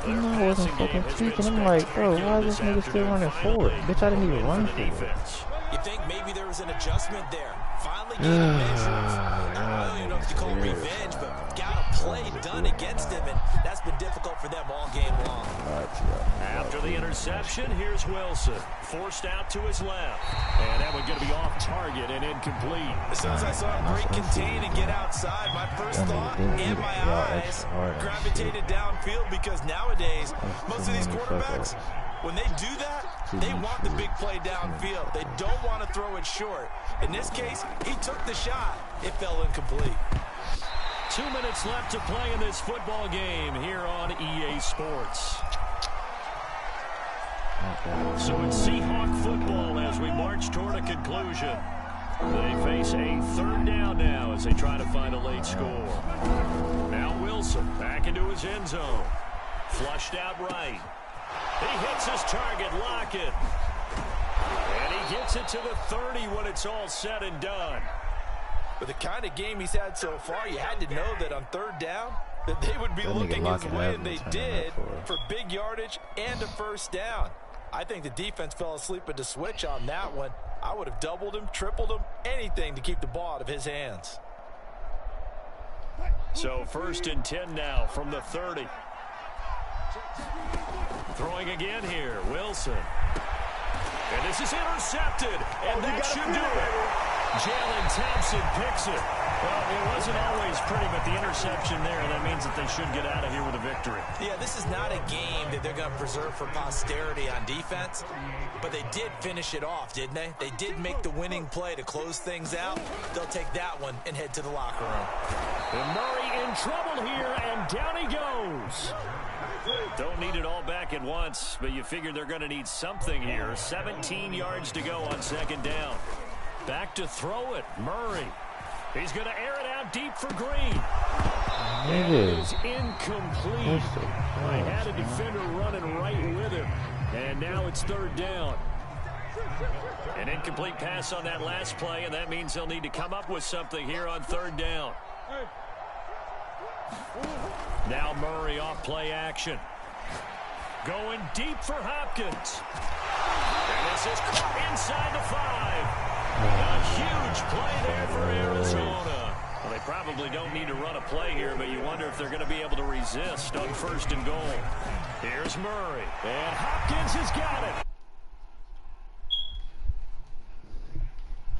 You know I wasn't fucking tweaking. I'm like, bro, why is this nigga still running forward? Bitch, I didn't even run forward. You think maybe there was an adjustment there. Finally getting measures. I don't even know if you call it revenge, but got a play done against him, and that's been difficult for them all game long. After the interception, here's Wilson. Forced out to his left. And that one's going to be off target and incomplete. As soon as I saw him break contain and get outside, my first thought and my eyes gravitated downfield, because nowadays, most of these quarterbacks, when they do that, they want the big play downfield. They don't want to throw it short. In this case, he took the shot. It fell incomplete. 2 minutes left to play in this football game here on EA Sports. So it's Seahawk football as we march toward a conclusion. They face a 3rd down now as they try to find a late score. Now Wilson back into his end zone. Flushed out right. He hits his target, Lockett. And he gets it to the 30 when it's all said and done. With the kind of game he's had so far, you had to know that on 3rd down, that they would be looking his way, and they did, for big yardage and a 1st down. I think the defense fell asleep at the switch on that one. I would have doubled him, tripled him, anything to keep the ball out of his hands. So 1st and 10 now from the 30. Throwing again here, Wilson. And this is intercepted, and that should do it. Jalen Thompson picks it. Well, it wasn't always pretty, but the interception there, that means that they should get out of here with a victory. Yeah, this is not a game that they're going to preserve for posterity on defense, but they did finish it off, didn't they? They did make the winning play to close things out. They'll take that one and head to the locker room. And Murray in trouble here, and down he goes. Don't need it all back at once, but you figure they're going to need something here. 17 yards to go on 2nd down. Back to throw it, Murray. He's going to air it out deep for Green. It is incomplete. I had a defender running right with him, and now it's 3rd down. An incomplete pass on that last play, and that means they'll need to come up with something here on 3rd down. Now Murray off play action. Going deep for Hopkins. And this is inside the 5. A huge play there for Arizona. Well, they probably don't need to run a play here, but you wonder if they're going to be able to resist on 1st and goal. Here's Murray. And Hopkins has got it.